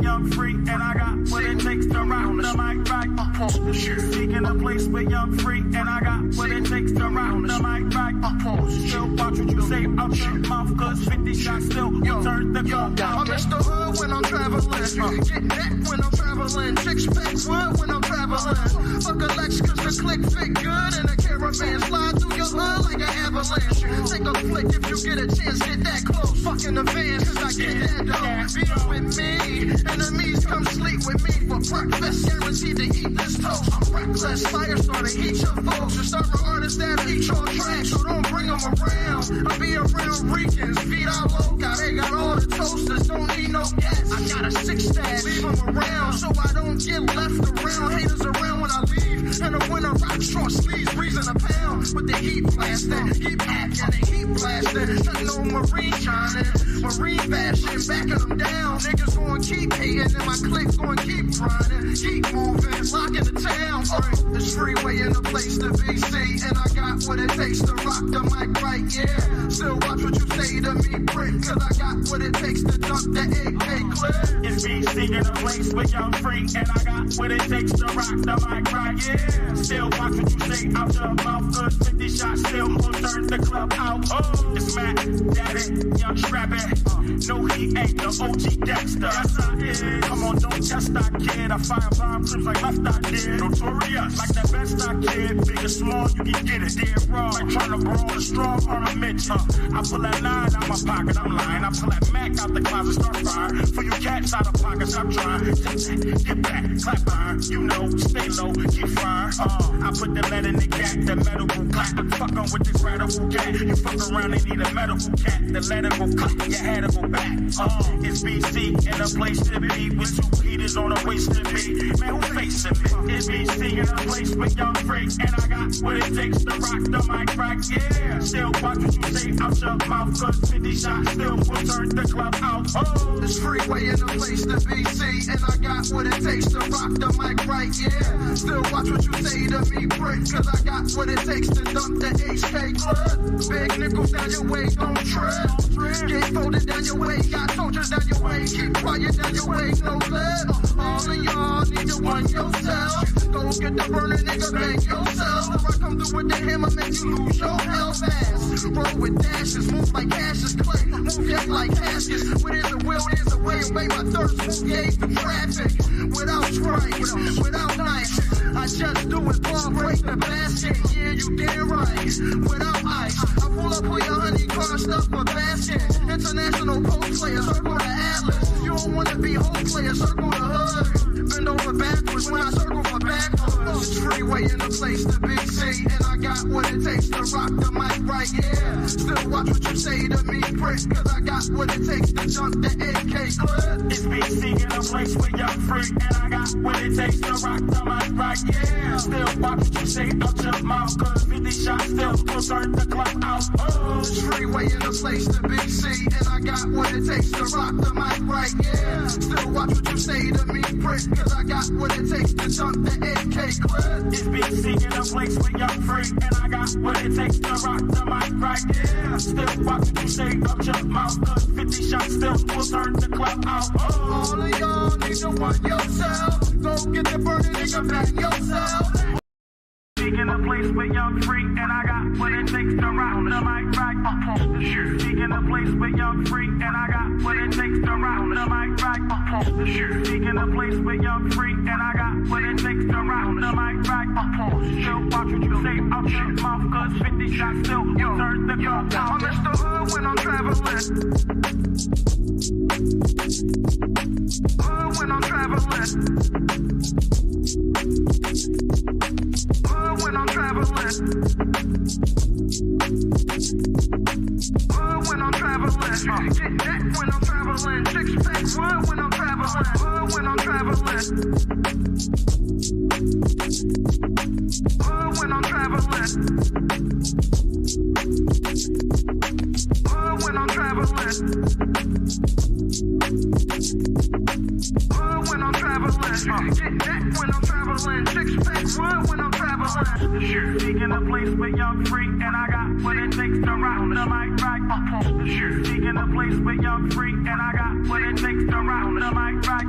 young free, and I got what it takes to rock the mic right. Seeking a place where young free, and I got what it takes to rock the mic right. Still watch what you say out your mouth, cause 50 shots still turn the clock out. I miss the hood when I'm traveling. Get neck when I'm traveling. Chicks pack wood when I'm traveling. Fuck a Lex cause the click fit good and the caravan slide through your hood like an avalanche. Take a flick if you get a chance, get that close. Fucking the van cause I get that dough. Be with me, enemies come sleep with me for breakfast. Guaranteed to eat this toast. I'm reckless, fire starter, eat your folks. Just start an artist that eat your trash, so don't bring them around. I be around Ricans, feet all loca. They got all the toasters, don't need no gas. I got a 6 stash, leave them around so I don't get left around. Haters around when I leave, and the winter rock short sleeves, breezing a pound. With the heat blasting, keep acting and heat blasting. Nothing no marine shining, marine fashion, backing them down. Niggas gonna keep hating, and my clique gonna keep grinding, keep moving, locking the town. This freeway in the place to be seen, and I got what it takes to rock the mic right, yeah. Still watch what you say to me, prick, cause I got what it takes to dump the AK clip. It's BC in a place where young free, and I got what it takes to rock the mic right, yeah. Still watch what you say out your mouth, cause 50 shots still will turn the club out. It's Matt, Daddy, young Strappin'. No, he ain't the OG Dexter. Yes, I is. Come on, don't test that kid. I fire bomb trips like left I did. Notorious, like that best I kid. Big or small, you can get it. Dead raw, like trying to brawl a strong ornament. I pull that 9 out my pocket, I'm lying. I pull that Mac out the closet, start firing. For you cats out of pocket, stop trying. Get back, clap iron. You know, stay low, keep firing. I put the lead in the cat, the metal will clap. Fuck on with this radical cat. You fuck around and need a medical cat. The letter will clap, your head will go back. It's BC in a place to be with 2 heaters on a waist to be. Man, who facing me? It's BC in a place with young freaks, and I got what it takes to rock the mic right, yeah. Still watch what you say out your mouth, cause 50 shots still will turn the club out. This freeway in a place to be seen, and I got what it takes to rock the mic right, yeah. Still watch what you say to me, prick, cause I got what it takes to dump the HK clip. Big nickels down your way, don't trip. Get folded down your way, got soldiers down your way. Keep quiet down your way, no lip. All of y'all need to one yourself. Go get the burner, nigga, bang yourself. If I come through with the hammer, make you lose your hell fast. Roll with dashes, move like ashes, clay. Move yet like caskets. Where there's a will, there's a way. Obey my thirst, move yay through traffic. Without stripes, without knives. I just do it, ball break the basket. Yeah, you damn right. Without ice, I pull up with your honey car stuff for basket. International post player, circle the atlas. You don't wanna be whole player, circle the hood. Bend over backwards when I circle for backwards. It's freeway in a place to be seen, and I got what it takes to rock the mic right, yeah. Still watch what you say to me, prick, cause I got what it takes to jump the AK clip. It's BC in a place where young free, and I got what it takes to rock the mic right, yeah. Still watch what you say out your mouth, cause 50 shots still will turn the club out. This freeway in a place to be seen, and I got what it takes to rock the mic right, yeah. Still watch what you say to me, prick, cause I got what it takes to jump the AK clip. It's BC in a place where young free, and I got what it takes to rock the mic right, yeah. Still watch what you say out your mouth, cause 50 shots still will turn the club out. All of y'all need to one yourself. Go get the burner, nigga, bang yourself. In a place where young free, and I got what it takes to rock the mic right. Speak in a place where young free, and I got what it takes to rock the mic right. Speak in a place where young free, and I got what it takes to rock the mic right. Still watch what you say out your mouth, cause 50 shots still will turn the club out. I miss the hood when I'm traveling. Hood when I'm traveling. Hood when I'm traveling. Hood when I'm traveling. Get neck when I'm traveling. Chicks pack wood when I'm traveling. Hood when I'm traveling. Hood when I'm traveling. Hood when I'm traveling. Hood when I'm traveling. Get that when I'm traveling. Six pack one when I'm traveling. Seeking a place with young free, and I got what it takes to rock the mic right. Seeking a place with young free, and I got what it takes to rock the mic right.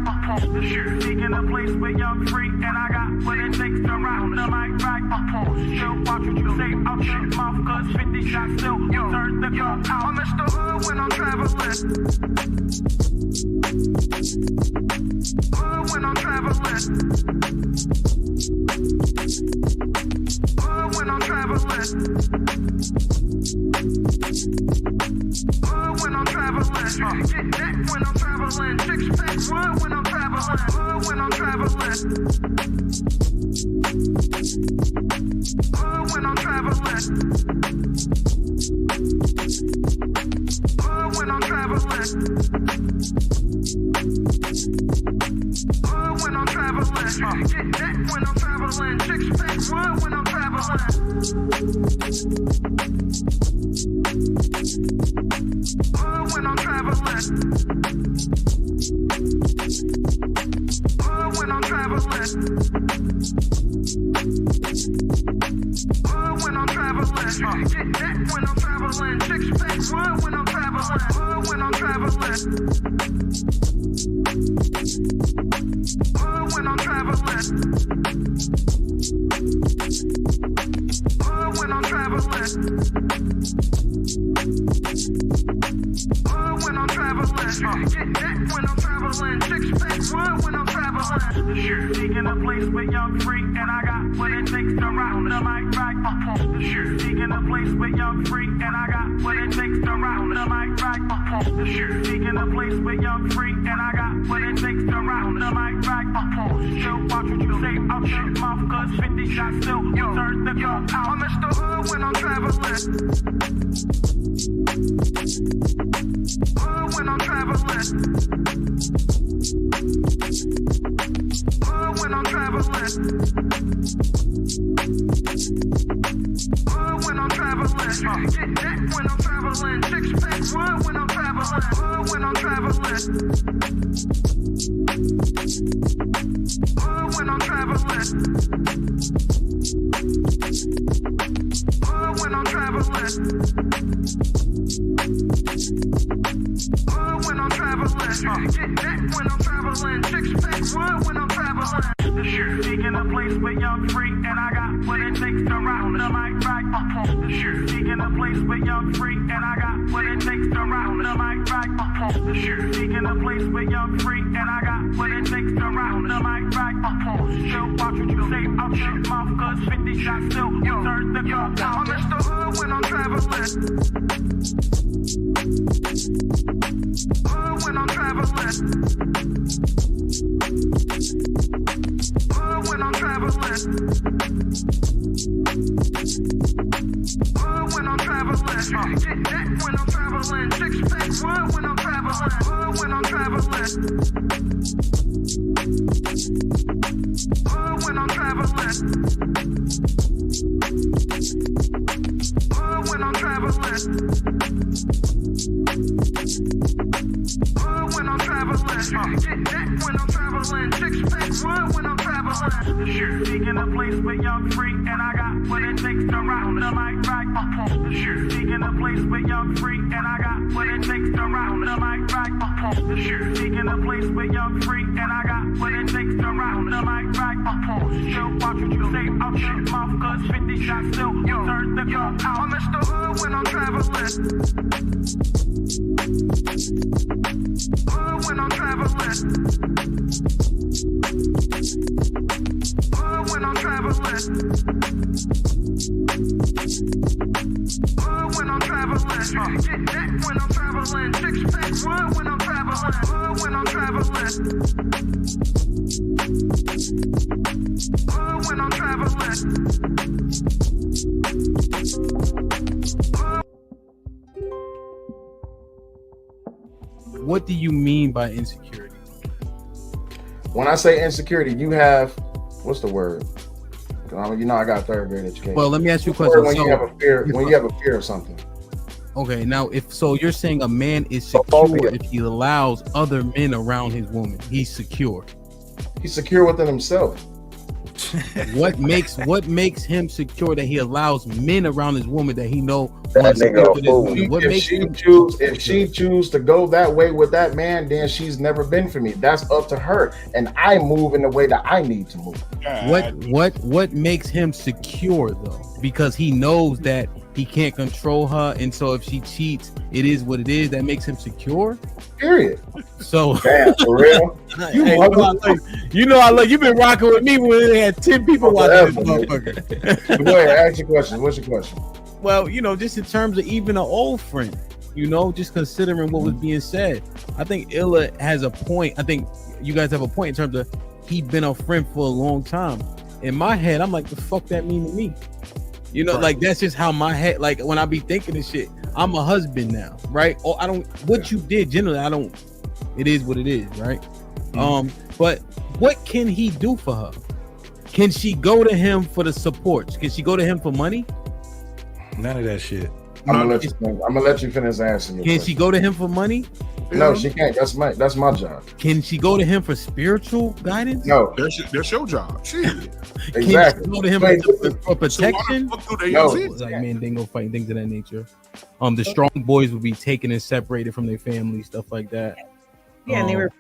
Seeking a place with young free, and I got what it takes to rock the mic right. Still watch what you say out your mouth, cause 50 shots still turn the gun out. I'm Mr. Hood when I'm traveling. Hood when I'm traveling. Hood when I'm traveling. Hood when I'm traveling. Get that when I'm traveling. Six pack one when I'm traveling. Hood when I'm traveling. Hood when I'm traveling. Hood when I'm traveling. Hood when I'm traveling. Get that when I'm traveling. Six pack one when I'm traveling. Hood when I'm traveling. Hood when I'm traveling. Hood when I'm traveling. Get that when I'm traveling. Six pack one when I'm traveling. Hood when I'm traveling. Hood when I'm traveling. Hood when I'm traveling. Hood when I'm traveling. Get that when I'm traveling. Six pack one when I'm traveling. Seeking a place with young free, and I got what it takes to rock the mic right. Seeking a place with young free, and I got what it takes to rock the mic right. Seeking a place with young free, and I got what it takes to rock the mic right. Still watch what you say out your mouth, cause 50 shots still turn the gun out. I'm Mr. Hood when I'm traveling. Hood when I'm traveling. Hood when I'm traveling. Hood when I'm traveling. Get that when I'm traveling. Six pack one when I'm traveling. Hood when I'm traveling. Hood when I'm traveling. Hood when I'm traveling. Hood when I'm traveling. Get that when I'm traveling. Six pack one when I'm traveling. Seeking a place with young free, and I got what it takes to rock the mic right. Seeking a place with young free, and I got what it takes to rock the mic right. Seeking a place with young free, and I got what it takes to rock the mic right. Still watch what you say out your mouth, cause 50 shots still turn the gun out. I'm Mr. Hood when I'm traveling. Hood when I'm traveling. Hood when I'm traveling. Hood when I'm traveling. Get that when I'm traveling. Six pack one when I'm traveling. Hood when I'm traveling. Hood when I'm traveling. Hood when I'm traveling. Hood when I'm traveling. Get that when I'm traveling. Six pack one when I'm traveling. Seeking a place with young free, and I got what it takes to rock the mic right. Seeking a place with young free, and I got what it takes to rock the mic right. Seeking a place with young free, and I got what it takes to rock the mic right. Still watch what you say out your mouth, cause 50 shots still turn the gun out. I'm Mr. Hood when I'm traveling. Hood when I'm traveling. Hood when I'm traveling. Hood when I'm traveling. Get that when I'm traveling. Six pack one when I'm traveling. Hood when I'm traveling. Hood when I'm traveling. What do you mean by insecurity? When I say insecurity, you have, what's the word? You know, I got third grade education. Well, let me ask you a question. When you have a fear, when you have a fear of something. Okay, now if so, you're saying a man is secure if he allows other men around his woman. He's secure. He's secure within himself. What makes him secure that he allows men around his woman that he know That nigga a fool. What If makes she him choose, if she choose to go that way with that man, then she's never been for me. That's up to her, and I move in the way that I need to move. what makes him secure though? Because he knows that he can't control her, and so if she cheats, it is what it is. That makes him secure. Period. So Damn, for real. Hey, I love you've been rocking with me when they had 10 people watching this motherfucker. Go ahead, ask your question. What's your question? Well, just in terms of even an old friend, just considering what was being said, I think Illa has a point. I think you guys have a point in terms of he been a friend for a long time. In my head, I'm like, the fuck that mean to me? Right. Like that's just how my head, like when I be thinking this shit, I'm a husband now, right? Or I don't, what you did generally, I don't, it is what it is, right? But what can he do for her? Can she go to him for the support? Can she go to him for money? None of that shit. I'm gonna let you finish answering. Can she go to him for money? No, she can't. That's my job. Can she go to him for spiritual guidance? No, that's your job. Shit. Exactly. Can she go to him for protection? No. Like Mandingo fighting, things of that nature. The strong boys would be taken and separated from their family, stuff like that. Yeah, and they were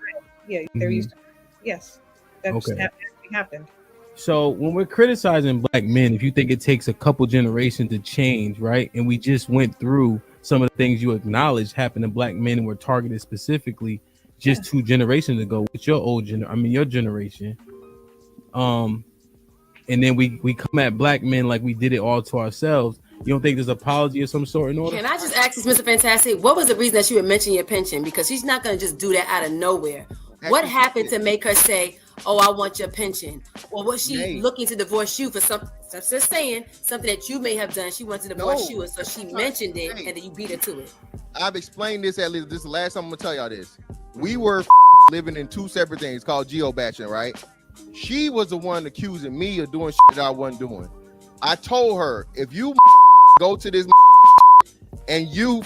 they're used to yes. That's Okay. happened. So when we're criticizing black men, if you think it takes a couple generations to change, right? And we just went through some of the things you acknowledged happened to black men and were targeted specifically just 2 generations ago with your your generation. And then we come at black men like we did it all to ourselves. You don't think there's an apology of some sort in order? Can I just ask this, Mr. Fantastic, what was the reason that she would mention your pension? Because she's not going to just do that out of nowhere. What happened to make her say, oh, I want your pension? Or was she looking to divorce you for something? I'm just saying, something that you may have done. She wanted to divorce you, and so she mentioned it, and then you beat her to it. I've explained this at least. This is the last time I'm going to tell y'all this. We were living in 2 separate things called geobashing, right? She was the one accusing me of doing shit that I wasn't doing. I told her, if you go to this and you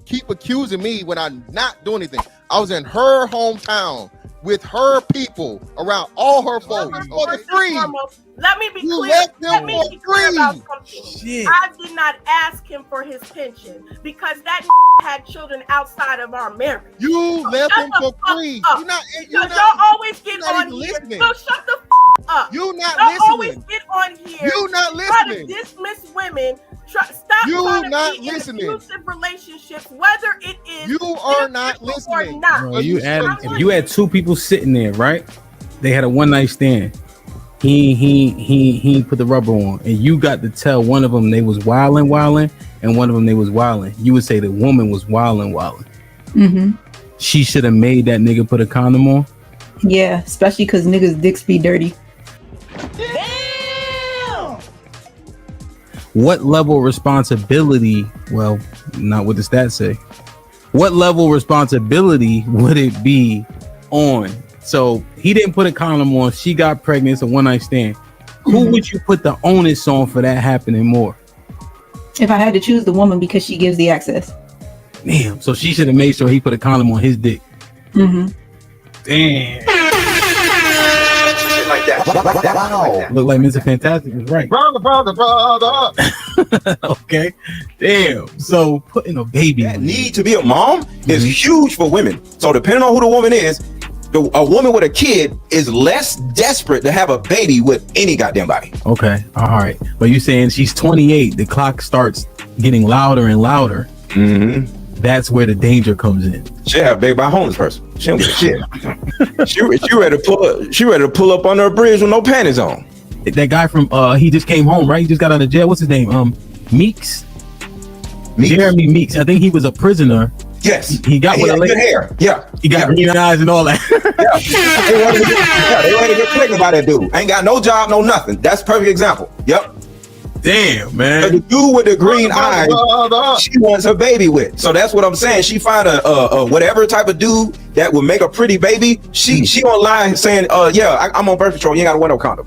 keep accusing me when I'm not doing anything. I was in her hometown with her people around all her folks for free. Let me be clear. Let me be clear about something. I did not ask him for his pension because that had children outside of our marriage. You left him for free. Y'all always get on here. So shut the up. You not Y'all listening. always get on here. You not Try listening. to dismiss women. Stop You trying to not be listening. in abusive relationships, whether it is You are not listening. or not. Bro, if you had 2 people sitting there, right? They had a one night stand. He put the rubber on, and you got to tell one of them they was wilding, and one of them they was wilding. You would say the woman was wilding. Mm-hmm. She should have made that nigga put a condom on. Yeah, especially because niggas' dicks be dirty. What level of responsibility? Well, not what the stats say. What level of responsibility would it be on? So he didn't put a condom on. She got pregnant. It's a one night stand. Who would you put the onus on for that happening more? If I had to choose the woman because she gives the access. Damn. So she should have made sure he put a condom on his dick. Mm-hmm. Damn. Like that. Wow. Look like Mr. Fantastic is right. Brother. Okay. Damn. So putting a baby That need to be a mom is huge for women. So depending on who the woman is, a woman with a kid is less desperate to have a baby with any goddamn body. Okay. All right. But you're saying she's 28. The clock starts getting louder and louder. Mm-hmm. That's where the danger comes in. She have a baby by a homeless person. She don't give a shit. she ready to pull up under a bridge with no panties on. That guy from he just came home, right? He just got out of jail. What's his name? Meeks. Jeremy Meeks. I think he was a prisoner. Yes. He got with good hair. Yeah. He got green eyes and all that. They wanted to get pregnant by that dude. Ain't got no job, no nothing. That's a perfect example. Yep. Damn, man. But the dude with the green eyes, she wants her baby with. So that's what I'm saying. She find a whatever type of dude that will make a pretty baby. She online saying, I'm on birth control. You ain't got to wear no condom.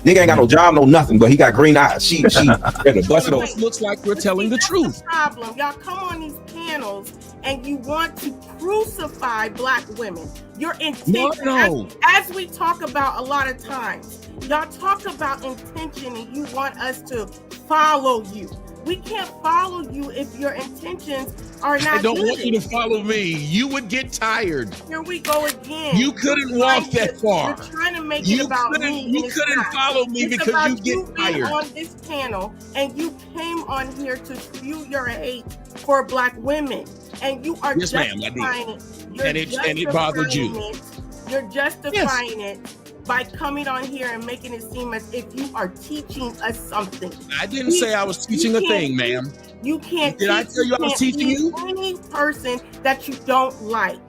Nigga ain't got no job, no nothing, but he got green eyes. She ready to bust it open. Looks like we're telling the truth. Problem, y'all come on these panels and you want to crucify Black women. Your intention, No. as we talk about a lot of times, y'all talk about intention and you want us to follow you. We can't follow you if your intentions are not. I don't good. want you to follow me. You would get tired. Here we go again. You couldn't walk that far. You're trying to make it about me. You couldn't follow me it's because you get being tired. on this panel, and you came on here to spew your hate for Black women, and you are Yes, ma'am, I justifying did. it. You're And it bothered you. justifying it. You're justifying it by coming on here and making it seem as if you are teaching us something. I didn't say I was teaching a thing, ma'am. You can't. Did I tell you I was teaching you? Any person that you don't like.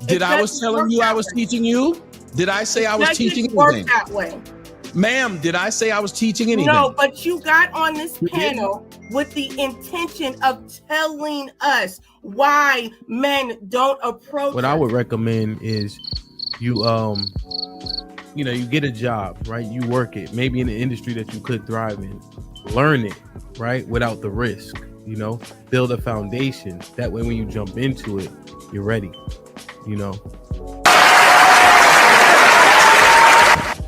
Did I was telling you I was teaching you? Did I say I was teaching work anything? that way. Ma'am, did I say I was teaching anything? No, but you got on this panel with the intention of telling us why men don't approach. What I would recommend is you you get a job, right? You work it, maybe in an industry that you could thrive in. Learn it, right? Without the risk, build a foundation. That way, when you jump into it, you're ready,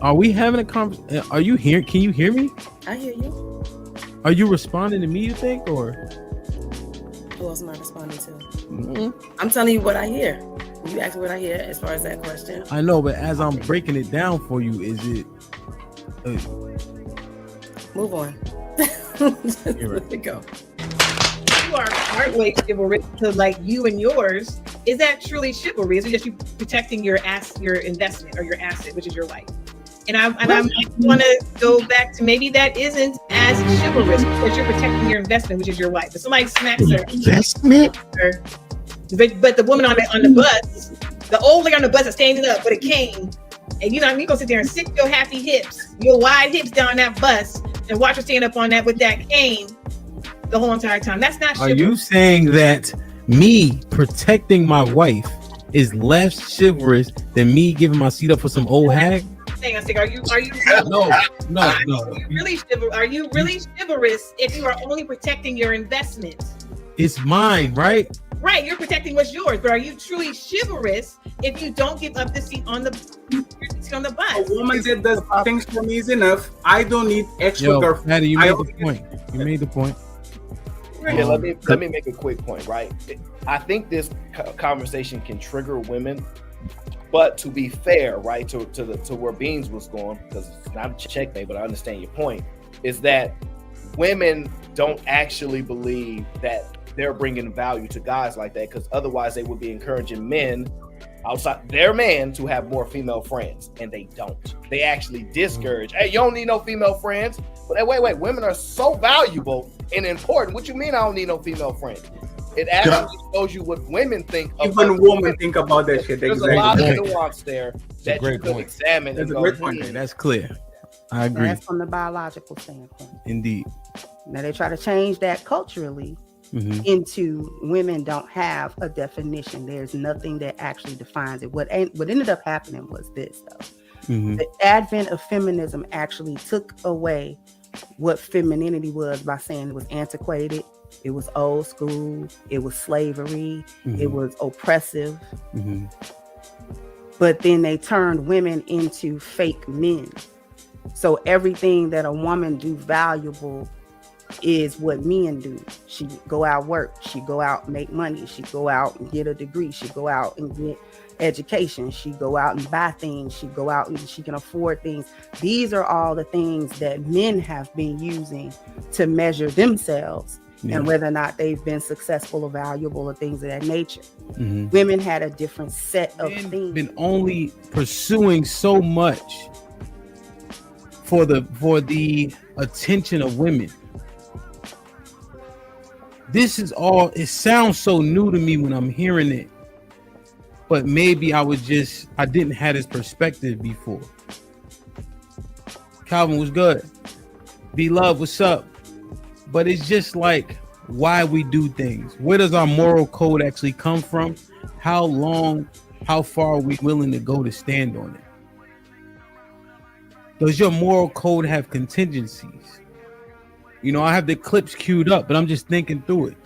Are we having a conversation? Are you here? Can you hear me? I hear you. Are you responding to me, you think, or? Who else am I responding to? Mm-hmm. I'm telling you what I hear. You asked me what I hear as far as that question. I know, but as I'm breaking it down for you, is it? Move on. Let it go. You are partway chivalrous to like you and yours. Is that truly chivalry? Is it just you protecting your investment or your asset, which is your life? And I want to go back to maybe that isn't as chivalrous because you're protecting your investment, which is your wife. If somebody smacks her investment, but the woman on the bus, the old lady on the bus is standing up with a cane, and you gonna sit there and sit your happy hips, your wide hips down that bus, and watch her stand up on that with that cane the whole entire time. That's not chivalry. Are you saying that me protecting my wife is less chivalrous than me giving my seat up for some old hag? Are you No. Are you really chivalrous if you are only protecting your investment? It's mine, right? Right, you're protecting what's yours, but are you truly chivalrous if you don't give up the seat on the bus? A woman that does things for me is enough. I don't need extra girlfriend. Maddie, you made the point. You made the point. Yeah, let me make a quick point, right? I think this conversation can trigger women, but to be fair, right, to where Beans was going, because it's not a checkmate, but I understand your point, is that women don't actually believe that they're bringing value to guys like that, because otherwise they would be encouraging men outside their man to have more female friends, and they don't. They actually discourage. Hey, you don't need no female friends. But wait, women are so valuable and important. What you mean I don't need no female friends? It actually shows you what women think. Even women think about that shit. There's a lot of nuance there that you could examine. That's a great point. That's clear. I agree. That's from the biological standpoint. Indeed. Now they try to change that culturally into women don't have a definition. There's nothing that actually defines it. What ended up happening was this, though. The advent of feminism actually took away what femininity was by saying it was antiquated, it was old school, it was slavery, it was oppressive. But then they turned women into fake men. So everything that a woman do valuable is what men do. She go out work, she go out and make money, she go out and get a degree, she go out and get education, she go out and buy things, she go out and she can afford things. These are all the things that men have been using to measure themselves and whether or not they've been successful or valuable or things of that nature. Women had a different set of things. Been only pursuing so much for the attention of women. This is all, it sounds so new to me when I'm hearing it, but maybe I didn't have this perspective before. Calvin was good. B-Love, what's up? But it's just like why we do things. Where does our moral code actually come from? How far are we willing to go to stand on it? Does your moral code have contingencies? I have the clips queued up, but I'm just thinking through it.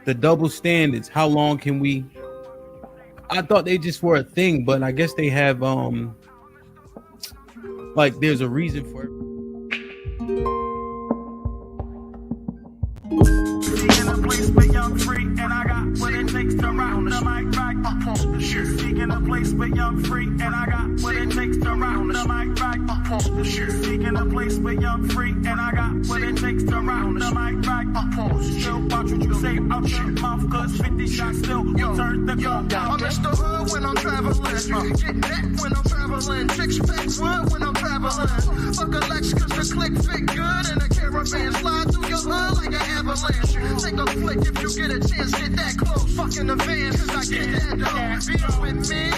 the double standards. How long can we? I thought they just were a thing, but I guess they have like there's a reason for it. Speaking a place where young free, and I got what it takes to rock the mic right. Speaking a place where young free, and I got what it takes to rock the mic right. Speaking a place where young free, and I got what it takes to rock the mic right. Still watch what you say out your mouth, cause 50 shots still turn the gun. I miss the hood when I'm traveling. Get neck when I'm traveling. Chicks pack wood when I'm traveling. Fuck a Lex cause the click fit good and the caravan slide through your hood like an avalanche. Take a flick if you get a chance, get that close. Fucking the van cause I get that dough. Be with me,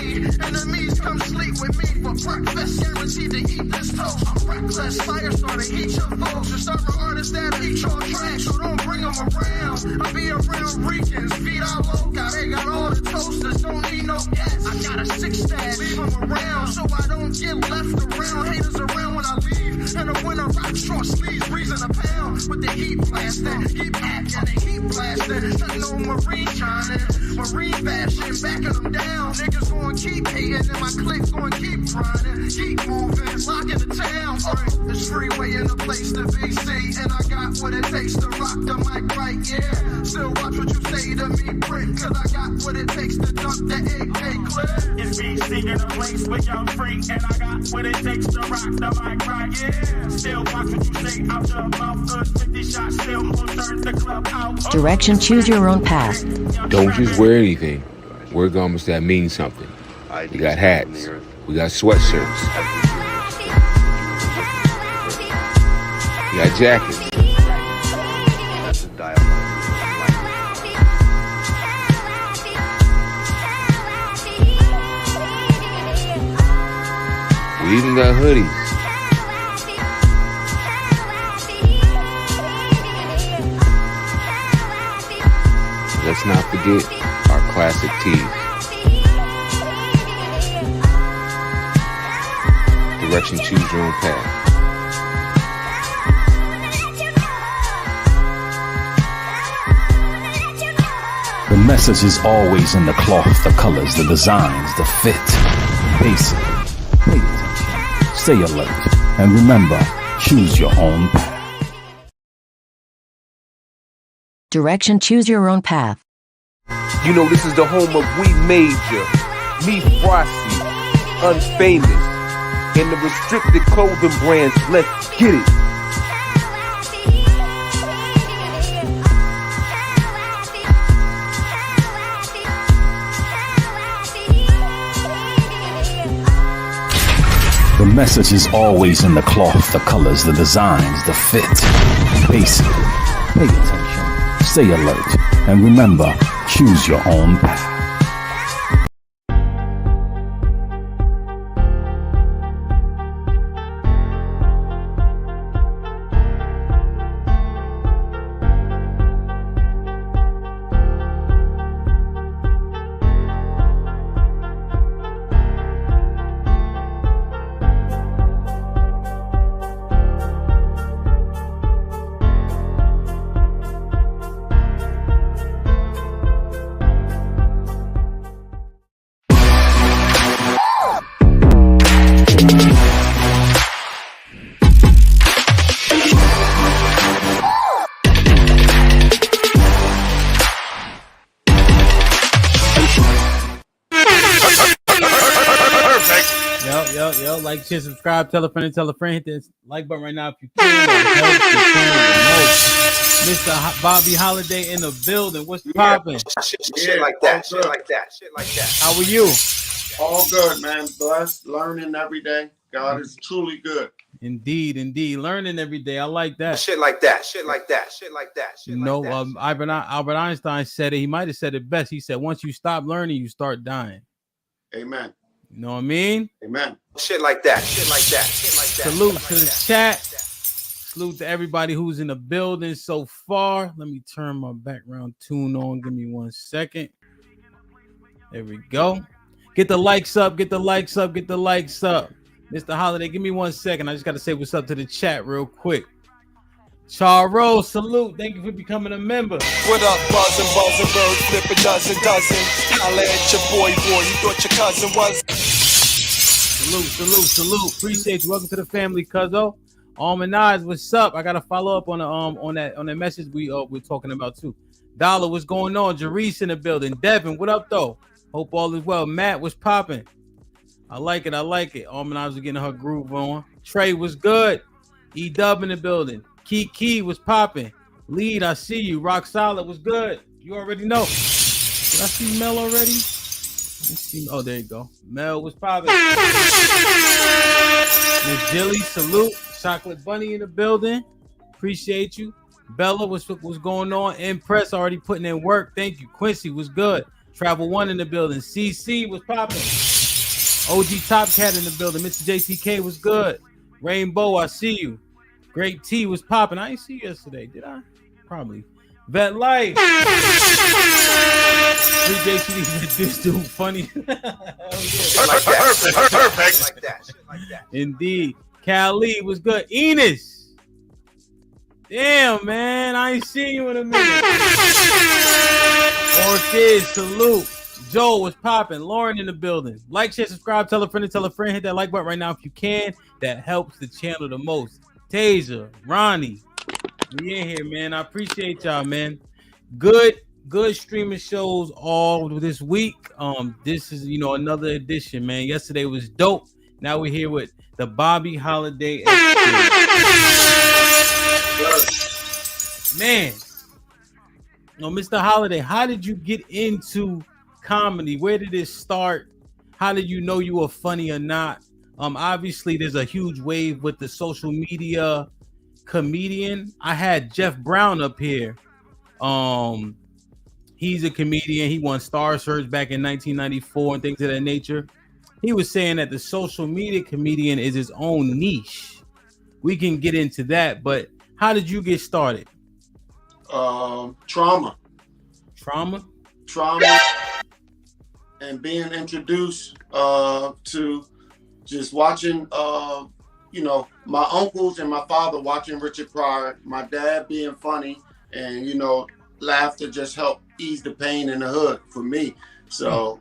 enemies come sleep with me for breakfast. Guaranteed to eat this toast. I'm reckless, fire starter, eat your foes. Just start an artist that eat your trash, so don't bring them around. I be around Ricans, Vida Loca. They got all the toasters, don't need no gas. I got a 6 stash, leave them around so I don't get left around. Haters around when I leave, and the winter rock short sleeves, reason a pound. With the heat blasting, keep acting and keep blasting. There's no marine shining, marine fashion, backing them down. Niggas gon' keep hating, and my clique gon' keep grinding, keep moving, locking the town. This freeway in the place to be seen, and I got what it takes to rock the mic right, yeah. Still watch what you say to me, prick, cause I got what it takes to dump the AK clip. It's BC in a place where young free, and I got what it takes to rock the mic right, yeah. Still watch what you say out your mouth, cause 50 shots still will turn the club out. Direction, choose your own path. Don't just wear anything. Wear garments that mean something. We got hats. We got sweatshirts. We got jackets. We even got hoodies. Let's not forget our classic tees. Direction, choose your own path. The message is always in the cloth, the colors, the designs, the fit. Basic. Pay attention. Stay alert. And remember, choose your own path. Direction, choose your own path. You know this is the home of We Major, Me Frosty, Unfamous, and the restricted clothing brands. Let's get it. The message is always in the cloth, the colors, the designs, the fit. Basic. Pay attention. Stay alert. And remember, choose your own path. Yo, like, share, subscribe, tell a friend, hit that like button right now if you can. Mr. Bobby Holiday in the building. What's popping? Shit like that. How are you? All good, man. Blessed, learning every day. God is truly good. Indeed. Learning every day. I like that. Shit like that. Albert Einstein said it. He might have said it best. He said, once you stop learning, you start dying. Amen. You know what I mean? Amen. Shit like that. Salute to the chat. Salute to everybody who's in the building so far. Let me turn my background tune on. Give me 1 second. There we go. Get the likes up. Mr. Holiday, give me 1 second. I just got to say what's up to the chat real quick. Charles, salute. Thank you for becoming a member. What up, buzzing, bird, flip a dozen. Holla at your boy, you thought your cousin was. Salute. Appreciate you. Welcome to the family, cuzzo. Eyes, what's up? I gotta follow up on the on that message we're talking about too. Dollar, what's going on? Jarice in the building. Devin, what up though? Hope all is well. Matt, what's popping? I like it. Eyes are getting her groove on. Trey, was good? E-Dub in the building. Key was popping. Lead, I see you. Rock Solid was good. You already know. Did I see Mel already? Let's see. Oh, there you go. Mel was popping. Miss Jilly, salute. Chocolate Bunny in the building. Appreciate you. Bella, what's going on? Impress already putting in work. Thank you. Quincy was good. Travel One in the building. CC was popping. OG Top Cat in the building. Mr. JTK was good. Rainbow, I see you. Great T was popping. I didn't see you yesterday, did I? Probably. Vet Life. This dude funny. Perfect. Like that. Indeed. Cali was good. Enos. Damn, man. I ain't seen you in a minute. Orchid, salute. Joel was popping. Lauren in the building. Like, share, subscribe, tell a friend. Hit that like button right now if you can. That helps the channel the most. Tasia, Ronnie, we in here, man. I appreciate y'all, man. Good streaming shows all this week. This is another edition, man. Yesterday was dope. Now we're here with the Bobby Holiday man. Mr. Holiday, how did you get into comedy? Where did it start? How did you know you were funny or not? Obviously there's a huge wave with the social media comedian. I had Jeff Brown up here. He's a comedian. He won Star Search back in 1994 and things of that nature. He was saying that the social media comedian is his own niche. We can get into that, but how did you get started? Trauma, and being introduced to just watching my uncles and my father watching Richard Pryor, my dad being funny, and laughter just helped ease the pain in the hood for me. So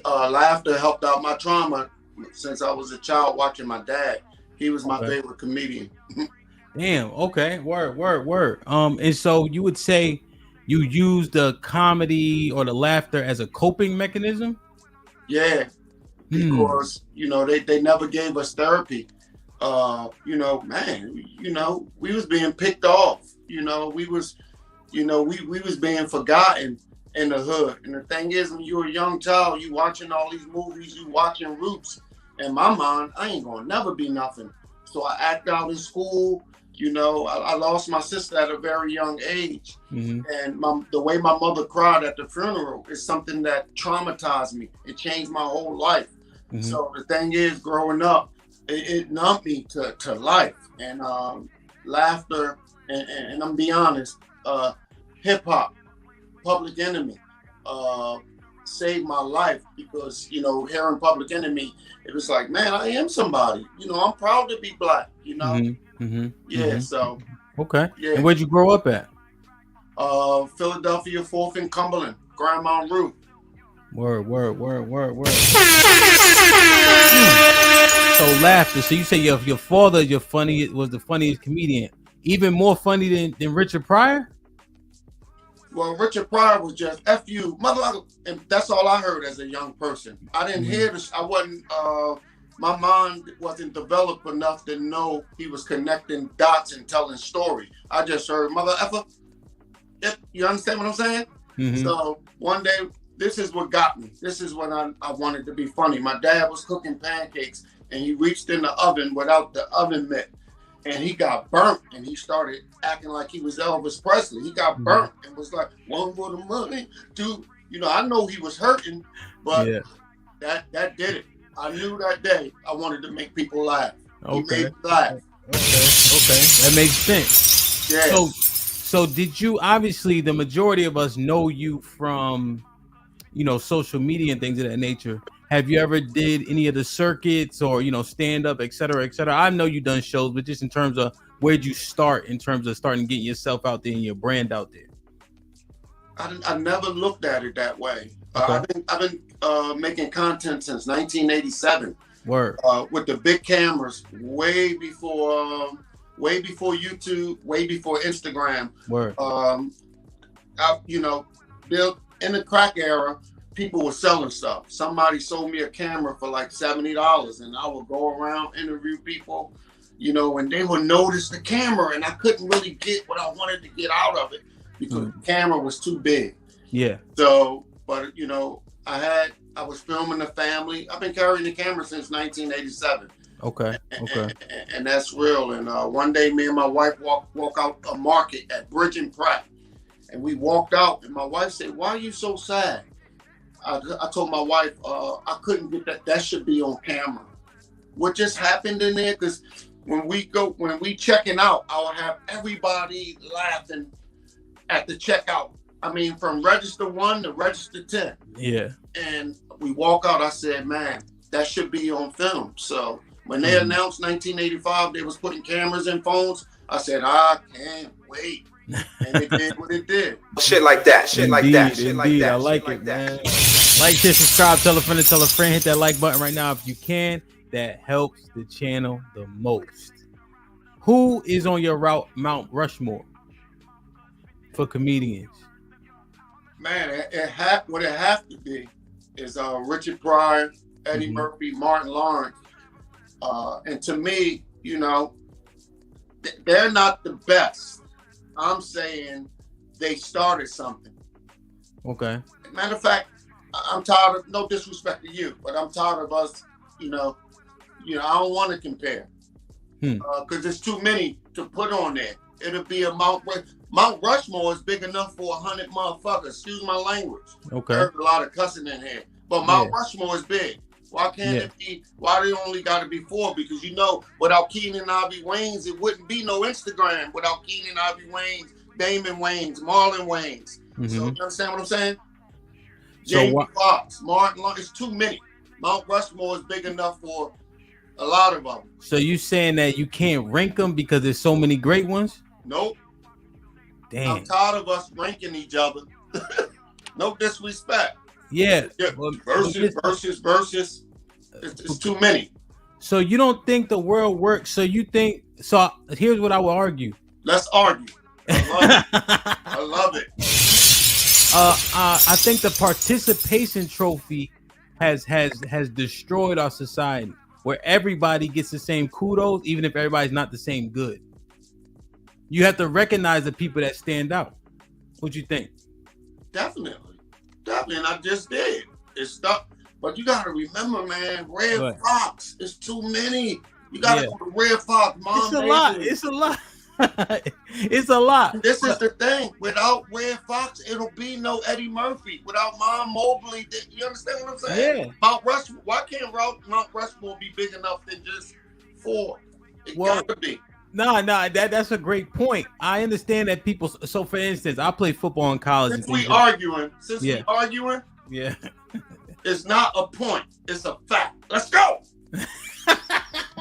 laughter helped out my trauma since I was a child watching my dad. He was my favorite comedian. Damn. Okay. Word. And so you would say you use the comedy or the laughter as a coping mechanism? Yeah, because they never gave us therapy. We was being picked off. We was being forgotten in the hood. And the thing is, when you're a young child, you watching all these movies, you watching Roots. In my mind, I ain't gonna never be nothing. So I act out in school. I lost my sister at a very young age. Mm-hmm. And the way my mother cried at the funeral is something that traumatized me. It changed my whole life. Mm-hmm. So the thing is, growing up, it numbed me to life. And laughter, and I'm be honest, hip hop, Public Enemy, saved my life because, hearing Public Enemy, it was like, man, I am somebody. I'm proud to be black, Mm-hmm. Mm-hmm. Yeah, mm-hmm. so. Okay. Yeah. And where'd you grow up at? Philadelphia, 4th and Cumberland, Grand Mountain Route. Word. So laughter. So you say your father, was the funniest comedian. Even more funny than Richard Pryor? Well, Richard Pryor was just F you, mother, and that's all I heard as a young person. I didn't hear this. I wasn't. My mind wasn't developed enough to know he was connecting dots and telling story. I just heard mother effer. You understand what I'm saying? Mm-hmm. So one day, this is what got me. This is when I wanted to be funny. My dad was cooking pancakes and he reached in the oven without the oven mitt. And he got burnt and he started acting like he was Elvis Presley. He got burnt and was like, one for the money, two. I know he was hurting, but that did it. I knew that day I wanted to make people laugh. Okay. He made me laugh. Okay. That makes sense. Yeah. So did you, obviously the majority of us know you from, social media and things of that nature. Have you ever did any of the circuits or, stand up, et cetera, et cetera? I know you've done shows, but just in terms of where'd you start in terms of starting getting yourself out there and your brand out there? I never looked at it that way. Okay. I've been making content since 1987. Word. With the big cameras, way before YouTube, way before Instagram. Word. Built in the crack era, people were selling stuff. Somebody sold me a camera for like $70, and I would go around interview people, and they would notice the camera, and I couldn't really get what I wanted to get out of it because the camera was too big. Yeah. So, but I was filming the family. I've been carrying the camera since 1987. Okay. And that's real. And one day, me and my wife walk out a market at Bridge and Pratt, and we walked out, and my wife said, "Why are you so sad?" I told my wife, I couldn't get that. That should be on camera. What just happened in there? Because when we checking out, I would have everybody laughing at the checkout. I mean, from register 1 to register 10. Yeah. And we walk out, I said, man, that should be on film. So when they announced 1985, they was putting cameras in phones, I said, I can't wait. And it did what it did. Shit like that. Shit like that. Shit like that. I like it, man. Like, share, subscribe, tell a friend, hit that like button right now if you can. That helps the channel the most. Who is on your Mount Rushmore for comedians? Man, what it have to be is Richard Pryor, Eddie Murphy, Martin Lawrence. And to me, they're not the best. I'm saying they started something. Okay. Matter of fact, I'm tired of, no disrespect to you, but I'm tired of us, I don't want to compare. Because there's too many to put on there. It'll be a Mount Rushmore is big enough for 100 motherfuckers. Excuse my language. Okay. I heard a lot of cussing in here. But Mount Rushmore is big. Why can't it be? Why they only got to be 4? Because without Keenan Ivory Wayans, it wouldn't be no Instagram. Without Keenan Ivory Wayans, Damon Wayans, Marlon Wayans. So you understand what I'm saying? Jamie Foxx, Martin Lawrence. It's too many. Mount Rushmore is big enough for a lot of them. So you saying that you can't rank them because there's so many great ones? Nope. Damn. I'm tired of us ranking each other. No disrespect. Yeah. Versus. It's too many. So you don't think the world works? So here's what I will argue. Let's argue. I love it. I think the participation trophy has destroyed our society, where everybody gets the same kudos, even if everybody's not the same good. You have to recognize the people that stand out. What you think? Definitely, and I just did. It's stuck, but you gotta remember, man. Red Fox is too many. You gotta go to Red Fox. It's a lot. It's a lot. This is the thing. Without Red Fox, it'll be no Eddie Murphy. Without Mom Mobley, you understand what I'm saying? Yeah. Mount Rushmore. Why can't Mount Rushmore be big enough than just 4? It gotta be. No, that's a great point. I understand that people. So, for instance, I played football in college. Since we arguing, yeah, it's not a point. It's a fact. Let's go.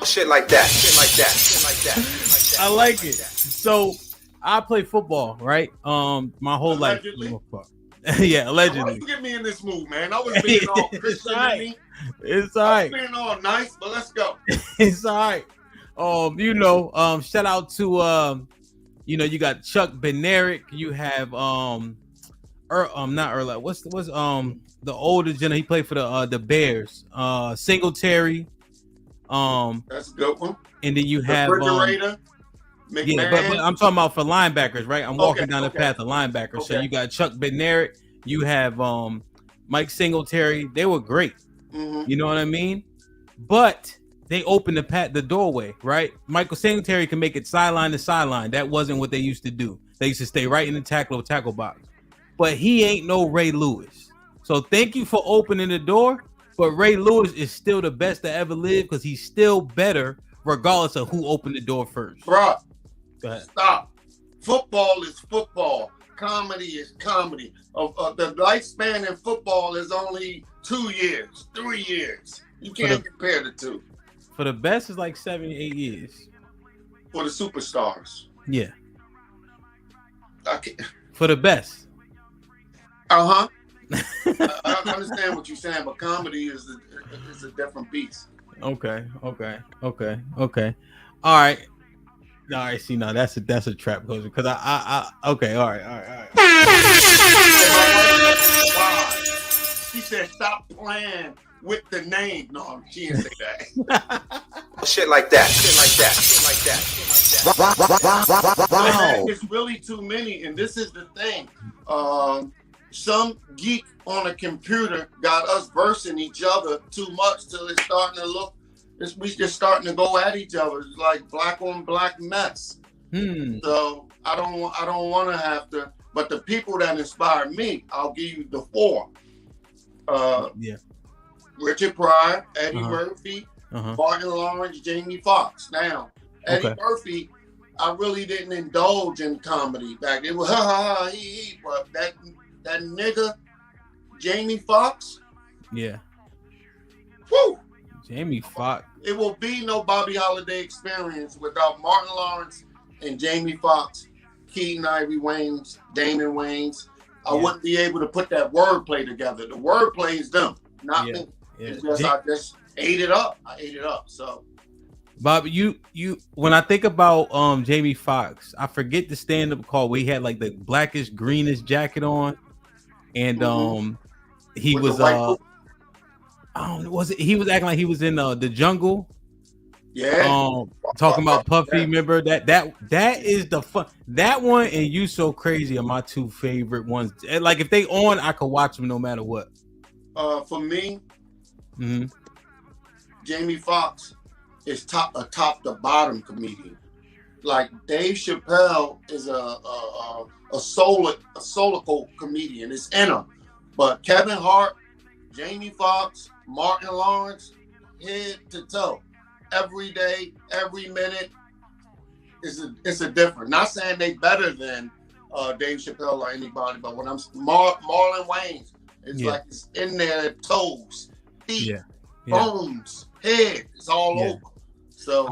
Shit like that. Shit like that. Shit like that. Shit like that. I like it. So, I played football, right? My whole life. Yeah, allegedly. Why you get me in this mood, man? I was being all Christian. It's all right. Being all nice, but let's go. It's all right. Shout out to you got Chuck Bednarik, you have not Erla. What's the older general? He played for the Bears. Singletary. That's a good one. And then you have Refrigerator. But I'm talking about for linebackers, right? I'm walking down the path of linebackers. So you got Chuck Bednarik, you have Mike Singletary. They were great. You know what I mean? But they opened the doorway, right? Michael Singletary can make it sideline to sideline. That wasn't what they used to do. They used to stay right in the tackle box. But he ain't no Ray Lewis. So thank you for opening the door. But Ray Lewis is still the best to ever live because he's still better regardless of who opened the door first. Bro, go ahead. Stop. Football is football. Comedy is comedy. The lifespan in football is only 2 years, 3 years. You can't compare the two. For the best is like 7, 8 years. for the superstars. Yeah. Okay. For the best. I understand what you're saying, but comedy is a different beast. Okay. All right. See, now that's a trap culture because I okay. All right. She said, "Stop playing with the name." No, she didn't say that. Shit like that. Wow. It's really too many, and this is the thing. Some geek on a computer got us versing each other too much till it's starting to look. We just starting to go at each other. It's like black on black mess. So I don't want to have to. But the people that inspired me, I'll give you the 4. Richard Pryor, Eddie Murphy, Martin Lawrence, Jamie Foxx. Now, Eddie Murphy, I really didn't indulge in comedy back. It was ha ha ha he, but that nigga, Jamie Foxx. Yeah. Woo! Jamie Foxx. It will be no Bobby Holiday experience without Martin Lawrence and Jamie Foxx, Keaton Ivory Wayans, Damon Wayans. I wouldn't be able to put that wordplay together. The wordplay is them, not me. It's just, I just ate it up. So, Bob, you when I think about Jamie Foxx, I forget the stand-up call where he had like the blackish greenish jacket on, and he With was the he was acting like he was in the jungle. Yeah. Talking about Puffy, remember that is the fun. That one and You So Crazy are my 2 favorite ones. Like if they on, I could watch them no matter what. For me, Jamie Foxx is a top to bottom comedian. Like Dave Chappelle is a solical comedian. It's in him. But Kevin Hart, Jamie Foxx, Martin Lawrence, head to toe. Every day, every minute, it's a different. Not saying they better than Dave Chappelle or anybody, but when I'm Marlon Wayans, it's like it's in their toes, feet, bones, head, it's all over. So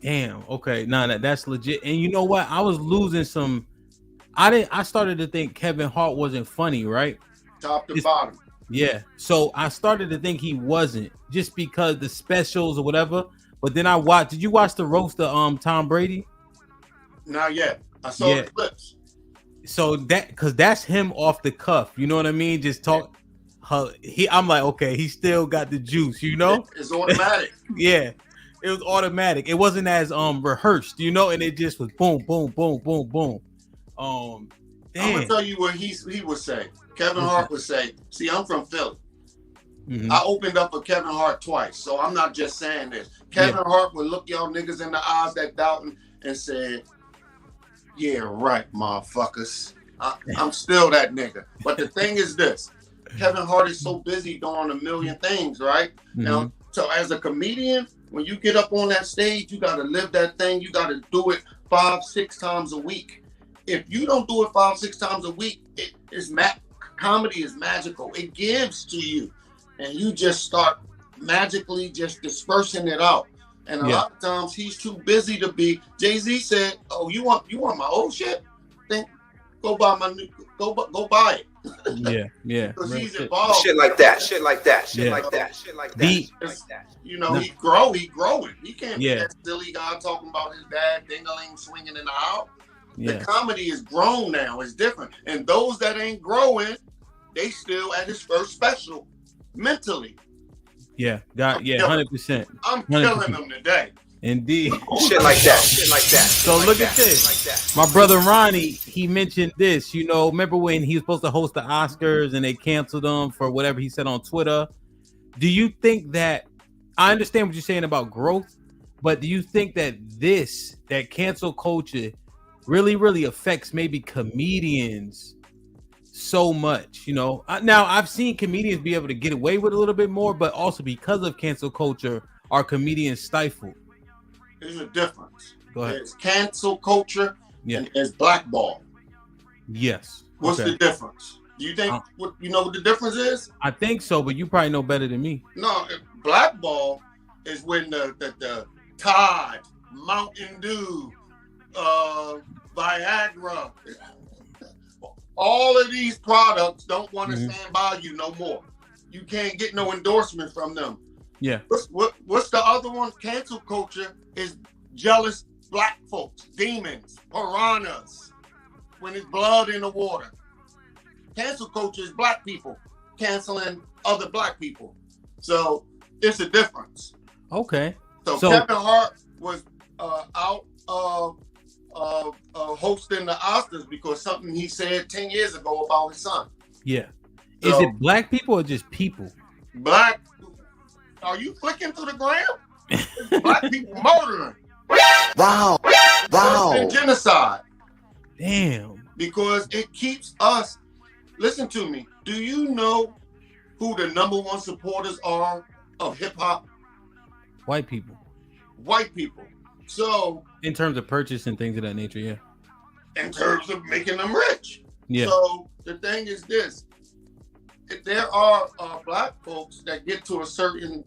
damn, okay, that's legit. And you know what? I was losing some. I started to think Kevin Hart wasn't funny, right? Top to bottom. Yeah. So I started to think he wasn't just because the specials or whatever. But then I watched. Did you watch the roast of Tom Brady? Not yet. I saw the clips. So because that's him off the cuff. You know what I mean? Just talk. I'm like, okay, he still got the juice. You know, it's automatic. Yeah, it was automatic. It wasn't as rehearsed. You know, and it just was boom, boom, boom, boom, boom. I'm gonna tell you what he would say. Kevin Hart would say, "See, I'm from Philly. I opened up for Kevin Hart twice, so I'm not just saying this." Kevin Hart would look y'all niggas in the eyes that doubting and say, "Yeah, right, motherfuckers. I'm still that nigga." But the thing is this: Kevin Hart is so busy doing a million things, right? Now, so as a comedian, when you get up on that stage, you got to live that thing. You got to do it 5-6 times a week. If you don't do it 5-6 times a week, comedy is magical. It gives to you, and you just start magically just dispersing it out. And a lot of times he's too busy to be. Jay-Z said, "Oh, you want my old shit? Then go buy my new. Go buy it." Yeah. Because he's involved. Shit like that. You know, he's growing. He can't be that silly guy talking about his dad ding-a-ling swinging in the aisle. The comedy is grown now. It's different. And those that ain't growing, they still at his first special mentally. 100%. I'm killing them today. Indeed. Shit like that. So look at this. My brother Ronnie, he mentioned this. You know, remember when he was supposed to host the Oscars and they canceled him for whatever he said on Twitter? Do you think that, I understand what you're saying about growth, but do you think that that cancel culture really affects maybe comedians so much? You know, now I've seen comedians be able to get away with a little bit more, but also because of cancel culture, are comedians stifled? There's a difference. Go ahead. There's cancel culture and there's blackball. Yes. What's the difference? Do you think you know what the difference is? I think so, but you probably know better than me. No, blackball is when the tide Mountain Dew, Viagra. All of these products don't want to stand by you no more. You can't get no endorsement from them. Yeah. What's the other one? Cancel culture is jealous black folks, demons, piranhas, when it's blood in the water. Cancel culture is black people canceling other black people. So it's a difference. Okay. So Kevin Hart was out of hosting the Oscars because something he said 10 years ago about his son. Yeah. So, is it black people or just people? Black. Are you flicking through the gram? It's black people murdering. Wow. And genocide. Damn. Because it keeps us. Listen to me. Do you know who the number one supporters are of hip hop? White people. White people. So in terms of purchase and things of that nature, yeah. In terms of making them rich. Yeah. So the thing is this. If there are black folks that get to a certain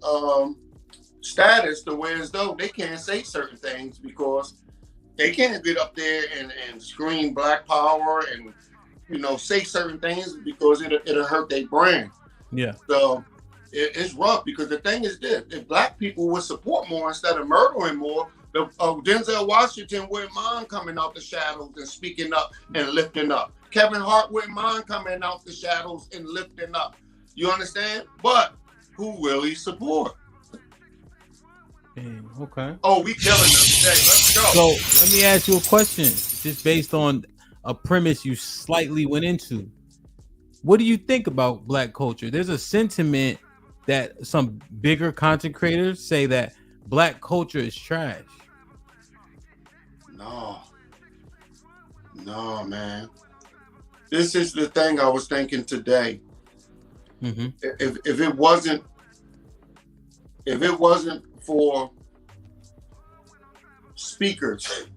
status to where as though they can't say certain things because they can't get up there and scream black power and, you know, say certain things because it'll hurt their brand. Yeah. So it's rough because the thing is this: if black people would support more instead of murdering more, Denzel Washington wouldn't mind coming out the shadows and speaking up and lifting up. Kevin Hart wouldn't mind coming out the shadows and lifting up. You understand? But who will he support? Okay. Oh, we killing them today. Let's go. So let me ask you a question, just based on a premise you slightly went into. What do you think about black culture? There's a sentiment that some bigger content creators say that black culture is trash. No, man. This is the thing I was thinking today. If it wasn't for speakers,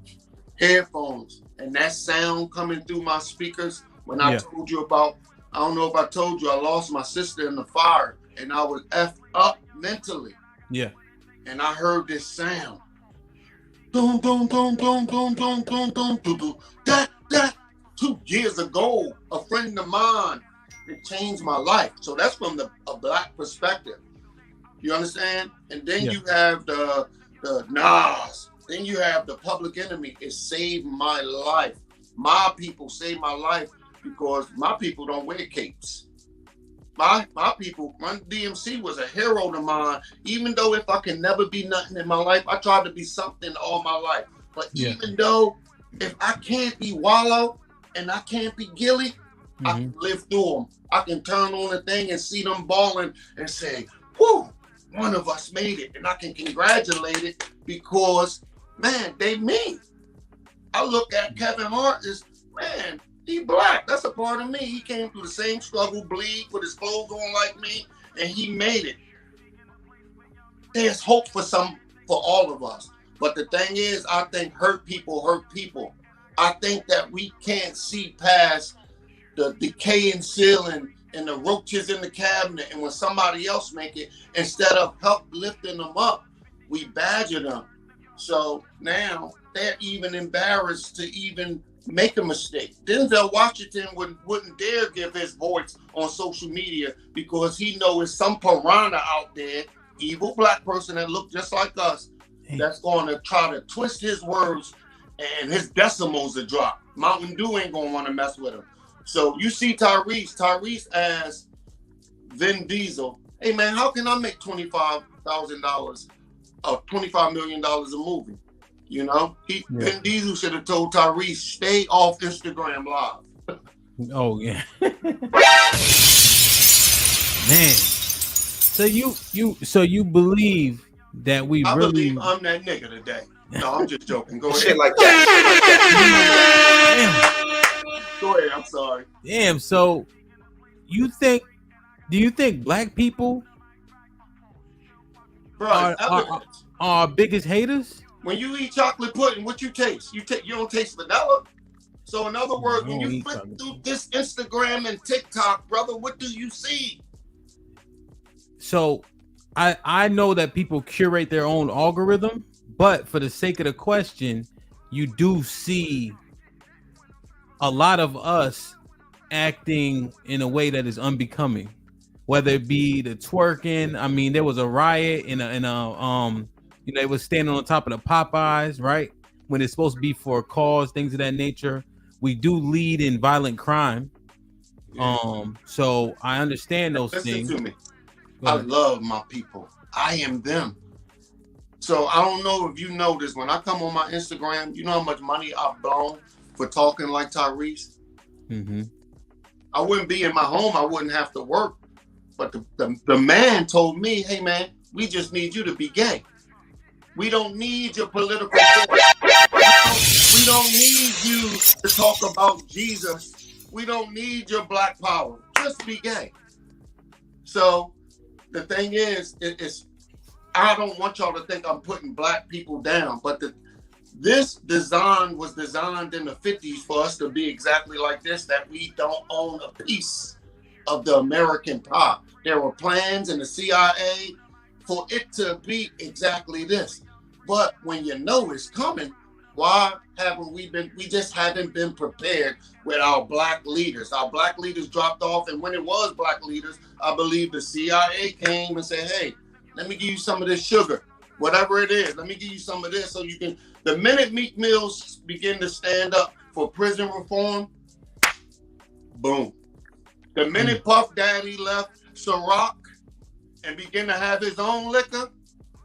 headphones, and that sound coming through my speakers, when I told you about, I don't know if I told you, I lost my sister in the fire and I was effed up mentally. Yeah. And I heard this sound. Dun, dun, dun, dun, dun, dun, dun, dun, dun, dun. That 2 years ago, a friend of mine, it changed my life. So that's from a black perspective. You understand? And then you have the Nas. Then you have the Public Enemy. It saved my life. My people saved my life because my people don't wear capes. My people, Run DMC was a hero to mine. Even though if I can never be nothing in my life, I tried to be something all my life. But even though if I can't be Wallow and I can't be Gilly, I can live through them. I can turn on the thing and see them balling and say, whoo, one of us made it. And I can congratulate it because, man, they me. I look at Kevin Hart as, man, he black. That's a part of me. He came through the same struggle, bleed, with his clothes on like me, and he made it. There's hope for all of us. But the thing is, I think hurt people. I think that we can't see past the decaying ceiling and the roaches in the cabinet. And when somebody else make it, instead of help lifting them up, we badger them. So now they're even embarrassed to even make a mistake. Denzel Washington wouldn't dare give his voice on social media because he knows some piranha out there, evil black person that look just like us, that's going to try to twist his words and his decimals to drop. Mountain Dew ain't going to want to mess with him. So you see Tyrese as Vin Diesel. Hey man, how can I make $25,000 or $25 million a movie? You know, Vin Diesel should have told Tyrese, stay off Instagram Live. Oh yeah. Man. So you believe that we I really believe I'm that nigga today. No, I'm just joking. Go ahead. Shit like that. Go ahead, I'm sorry. Damn, so do you think black people are our biggest haters? When you eat chocolate pudding, what you taste? You don't taste vanilla. So in other words, when you flip through this Instagram and TikTok, brother, what do you see? So I know that people curate their own algorithm, But for the sake of the question, you do see a lot of us acting in a way that is unbecoming, whether it be the twerking. I mean, there was a riot in a you know, it was standing on top of the Popeyes, right? When it's supposed to be for a cause, things of that nature. We do lead in violent crime. So I understand those things. Listen to me. I love my people. I am them. So I don't know if you know this. When I come on my Instagram, you know how much money I've blown for talking like Tyrese? Mm-hmm. I wouldn't be in my home. I wouldn't have to work. But the man told me, hey, man, we just need you to be gay. We don't need your political we don't need you to talk about Jesus. We don't need your black power. Just be gay. So the thing is, I don't want y'all to think I'm putting black people down, but this design was designed in the 50s for us to be exactly like this, that we don't own a piece of the American pie. There were plans in the CIA for it to be exactly this. But when you know it's coming, why haven't we just haven't been prepared with our black leaders. Our black leaders dropped off, and when it was black leaders, I believe the CIA came and said, hey, let me give you some of this sugar, whatever it is. Let me give you some of this so you can, the minute Meek Mills begin to stand up for prison reform, boom. The minute Puff Daddy left Ciroc and began to have his own liquor,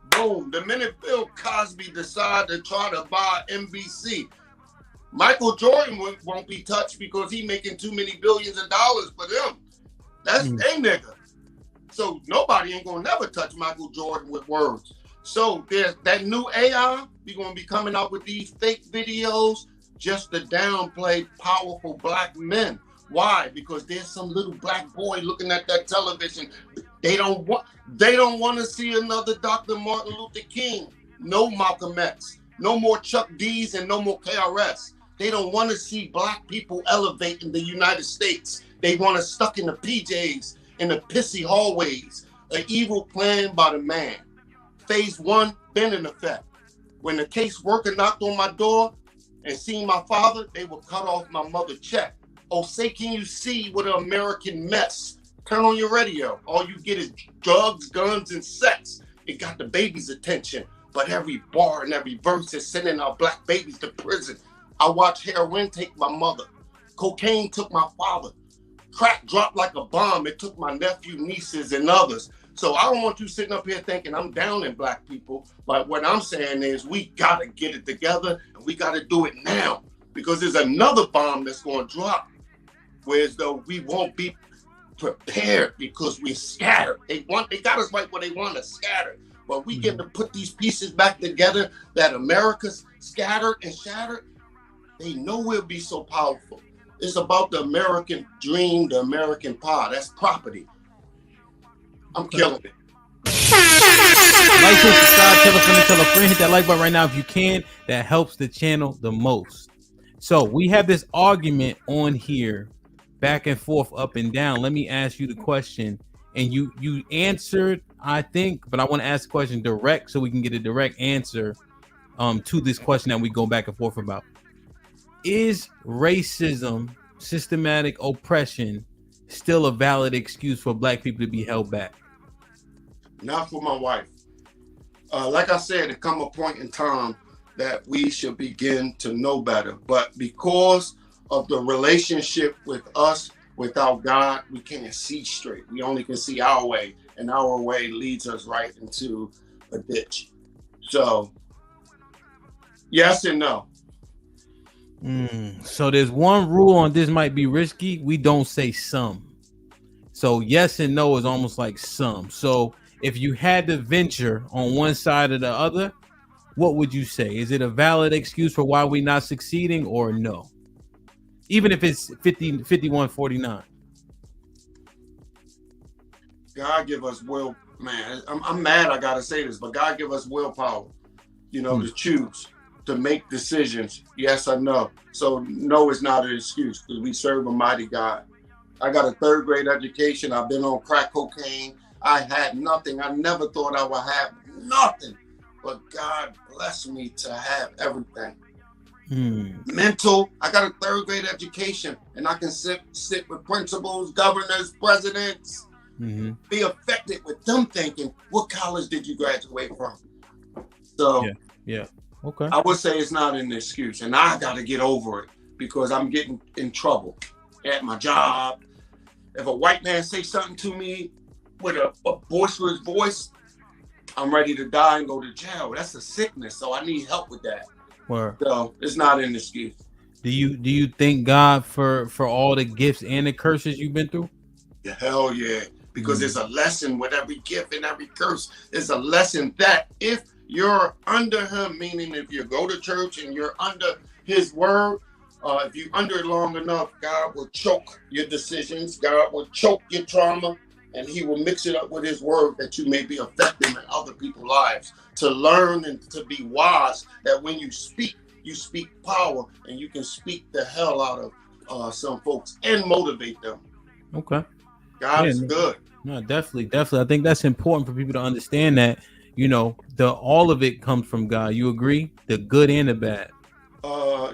boom. The minute Bill Cosby decided to try to buy NBC, Michael Jordan won't be touched because he's making too many billions of dollars for them. That's a nigga. So nobody ain't gonna never touch Michael Jordan with words. So there's that new AI. We're gonna be coming out with these fake videos just to downplay powerful black men. Why? Because there's some little black boy looking at that television. They don't want to see another Dr. Martin Luther King, no Malcolm X, no more Chuck D's, and no more KRS. They don't want to see black people elevate in the United States. They want us stuck in the PJs, in the pissy hallways. An evil plan by the man. Phase 1 been in effect. When the caseworker knocked on my door and seen my father, they would cut off my mother's check. Oh, say, can you see what an American mess? Turn on your radio. All you get is drugs, guns, and sex. It got the baby's attention. But every bar and every verse is sending our black babies to prison. I watched heroin take my mother. Cocaine took my father. Crack dropped like a bomb. It took my nephew, nieces, and others. So I don't want you sitting up here thinking I'm down in black people. But what I'm saying is we got to get it together, and we got to do it now. Because there's another bomb that's going to drop. Whereas though we won't be prepared because we're scattered. They got us right where they want us scattered. But we get to put these pieces back together that America's scattered and shattered. They know we'll be so powerful. It's about the American dream, the American pie. That's property. I'm killing it. Like, subscribe, tell a friend, hit that like button right now if you can. That helps the channel the most. So we have this argument on here, back and forth, up and down. Let me ask you the question, and you answered, I think, but I want to ask the question direct so we can get a direct answer to this question that we go back and forth about. Is racism, systematic oppression, still a valid excuse for black people to be held back? Not for my wife. Like I said, there come a point in time that we should begin to know better. But because of the relationship with us, without God, we can't see straight. We only can see our way, and our way leads us right into a ditch. So, yes and no. So there's one rule on this, might be risky. We don't say some. So yes and no is almost like some. So if you had to venture on one side or the other, what would you say? Is it a valid excuse for why we're not succeeding, or no? Even if it's 51-49. God give us will, man. I'm mad I gotta say this, but God give us willpower, to choose, to make decisions, yes or no. So no is not an excuse, because we serve a mighty God. I got a 3rd grade education. I've been on crack cocaine. I had nothing. I never thought I would have nothing. but God blessed me to have everything. Hmm. Mental, I got a 3rd grade education, and I can sit with principals, governors, presidents, be affected with them thinking, what college did you graduate from? So yeah. Okay. I would say it's not an excuse, and I got to get over it because I'm getting in trouble at my job. If a white man say something to me with a boisterous voice, I'm ready to die and go to jail. That's a sickness, so I need help with that. Word. So it's not an excuse. Do you thank God for all the gifts and the curses you've been through? Yeah, hell yeah. Because there's a lesson with every gift and every curse. There's a lesson that if you're under him, meaning if you go to church and you're under his word, if you're under it long enough, God will choke your decisions. God will choke your trauma, and he will mix it up with his word that you may be effective in other people's lives. To learn and to be wise, that when you speak power, and you can speak the hell out of some folks and motivate them. Okay. God is good. No, definitely. I think that's important for people to understand that, all of it comes from God. You agree? The good and the bad.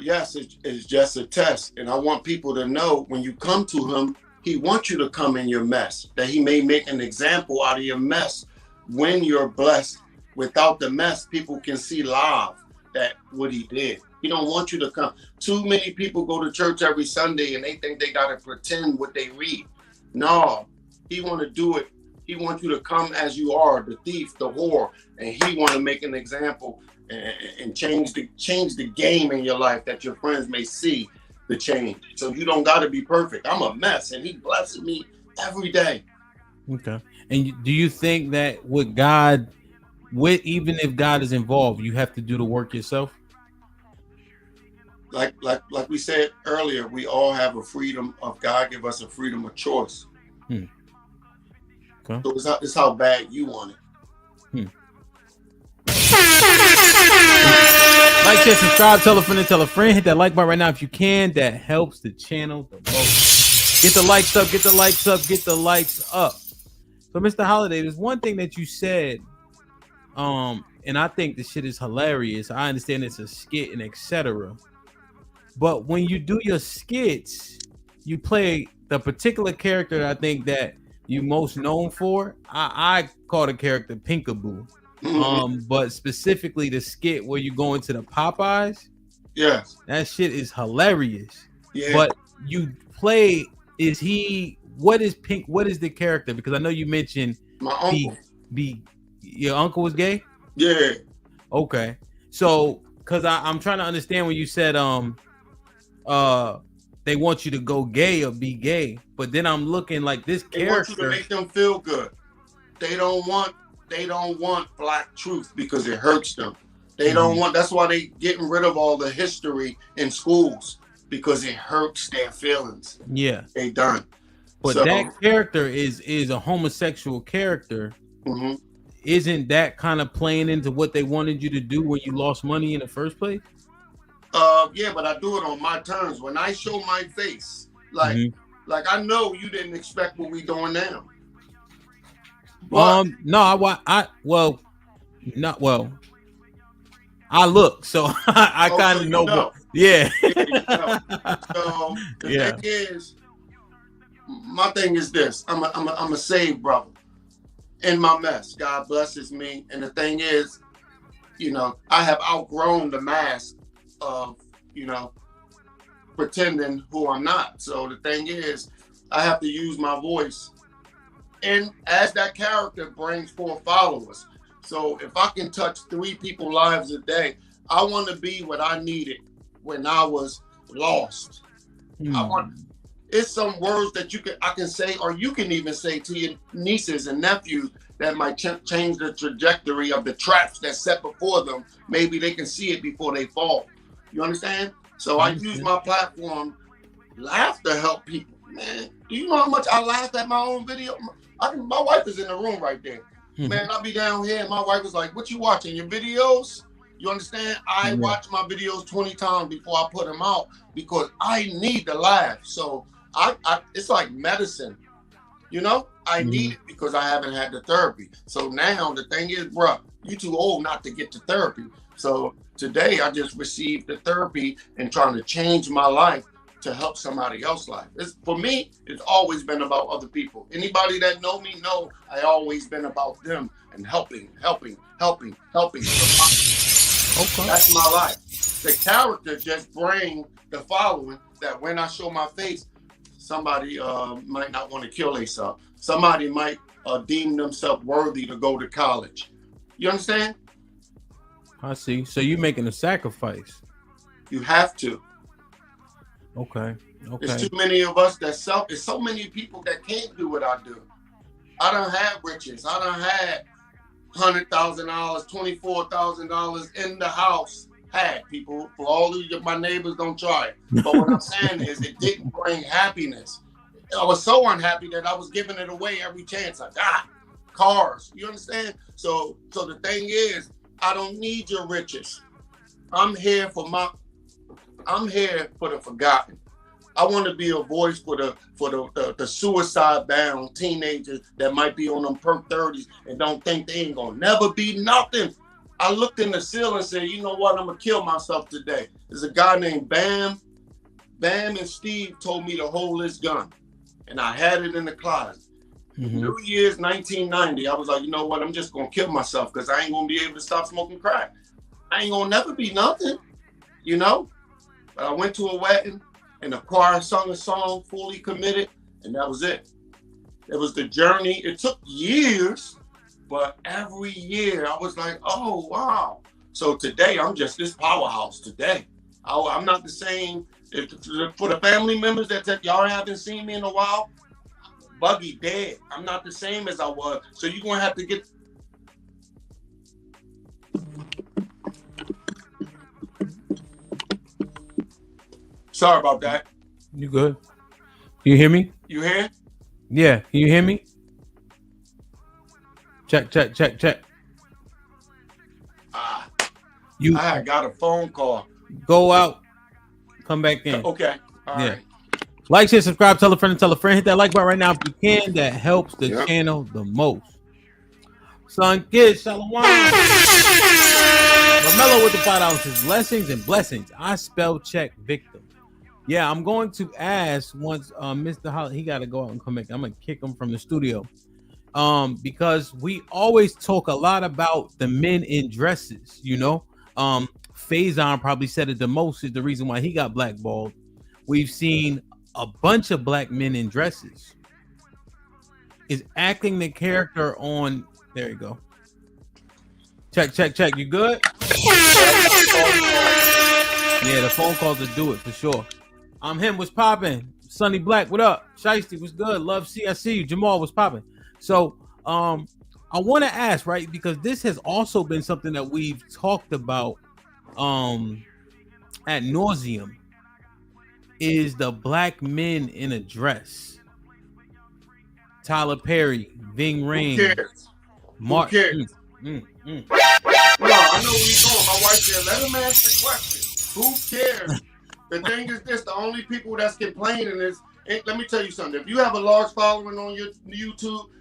Yes, it's just a test. And I want people to know when you come to him, he wants you to come in your mess, that he may make an example out of your mess. When you're blessed, without the mess, people can see live that what he did. He don't want you to come. Too many people go to church every Sunday and they think they got to pretend what they read. No, he want to do it. He wants you to come as you are, the thief, the whore, and he want to make an example and change the game in your life that your friends may see the change. So you don't got to be perfect. I'm a mess, and he blesses me every day. Okay. And do you think that even if God is involved, you have to do the work yourself? Like we said earlier, we all have a freedom of God. Give us a freedom of choice. Okay. So it's how bad you want it. Like, share, subscribe, tell a friend. Hit that like button right now if you can. That helps the channel the most. Get the likes up. So, Mr. Holiday, there's one thing that you said, and I think the shit is hilarious. I understand it's a skit and etc. But when you do your skits, you play the particular character I think that you most known for. I call the character Pinkaboo. But specifically the skit where you go into the Popeyes. Yes. That shit is hilarious. Yeah. But you play, what is the character? Because I know you mentioned my uncle. Your uncle was gay? Yeah. Okay. So, because I'm trying to understand when you said they want you to go gay or be gay, but then I'm looking like this character. They want you to make them feel good. They don't want black truth because it hurts them. They don't want. That's why they getting rid of all the history in schools, because it hurts their feelings. Yeah, they done. But that character is a homosexual character. Isn't that kind of playing into what they wanted you to do when you lost money in the first place? Yeah, but I do it on my terms. When I show my face, like I know you didn't expect what we doing now. But, I look, so I kind of know. Yeah. So the thing is, my thing is this: I'm a saved brother in my mess. God blesses me, and the thing is, I have outgrown the mask of pretending who I'm not. So the thing is, I have to use my voice, and as that character brings forth followers. So if I can touch 3 people's lives a day, I want to be what I needed when I was lost. It's some words that I can say, or you can even say to your nieces and nephews that might change the trajectory of the traps that's set before them. Maybe they can see it before they fall. You understand? So I use my platform, laugh to help people. Man, do you know how much I laughed at my own video? My wife is in the room right there. Man, I'll be down here and my wife was like, what you watching, your videos? You understand? I watch my videos 20 times before I put them out because I need to laugh. So it's like medicine, I need it because I haven't had the therapy. So now the thing is, bro, You too old not to get to therapy. So today I just received the therapy and trying to change my life to help somebody else's life. For me, it's always been about other people. Anybody that know me know I always been about them and helping. Okay. That's my life. The character just bring the following that when I show my face, somebody might not want to kill themselves. Somebody might deem themselves worthy to go to college. You understand? I see. So you're making a sacrifice. You have to. Okay. There's too many of us that there's so many people that can't do what I do. I don't have riches. I don't have $100,000, $24,000 in the house. Had people, for all of my neighbors, don't try it. But what I'm saying is it didn't bring happiness. I was so unhappy that I was giving it away every chance I got. Cars, you understand? So the thing is, I don't need your riches. I'm here for the forgotten. I want to be a voice for the suicide bound teenagers that might be on them perk 30s and don't think they ain't gonna never be nothing. I looked in the ceiling and said, you know what, I'm gonna kill myself today. There's a guy named Bam. Bam and Steve told me to hold this gun. And I had it in the closet. New Year's 1990, I was like, you know what, I'm just gonna kill myself because I ain't gonna be able to stop smoking crack. I ain't gonna never be nothing, you know? But I went to a wedding and the choir sung a song, Fully Committed, and that was it. It was the journey. It took years, but every year I was like, oh, wow. So today I'm just this powerhouse today. I'm not the same. For the family members that y'all haven't seen me in a while, Buggy dead. I'm not the same as I was. So you're going to have to get. Sorry about that. You good? You hear me? You hear? Yeah. Can you hear me? Check. I got a phone call. Go out. Come back in. Okay. All right. Like, share, subscribe, tell a friend, and tell a friend. Hit that like button right now if you can. That helps the channel the most. Son, kids, Shalom. Romello with the $5 says blessings and blessings. I spell check victim. Yeah, I'm going to ask once Mr. Holly, he got to go out and come back. I'm going to kick him from the studio. Because we always talk a lot about the men in dresses, you know. Faison probably said it the most, is the reason why he got blackballed. We've seen a bunch of black men in dresses is acting the character on. There you go. Check. You good? Yeah, the phone calls will do it for sure. I'm him. What's popping? Sonny Black, what up? Shiesty, what's good? Love, I see you. Jamal, what's popping? So, I want to ask, right, because this has also been something that we've talked about ad nauseum, is the black men in a dress. Tyler Perry, Ving Rhames, Who cares? Mark. Who cares? No, I know where he's going. My wife said, let him ask the question. Who cares? The thing is this, the only people that's complaining is, let me tell you something. If you have a large following on your YouTube,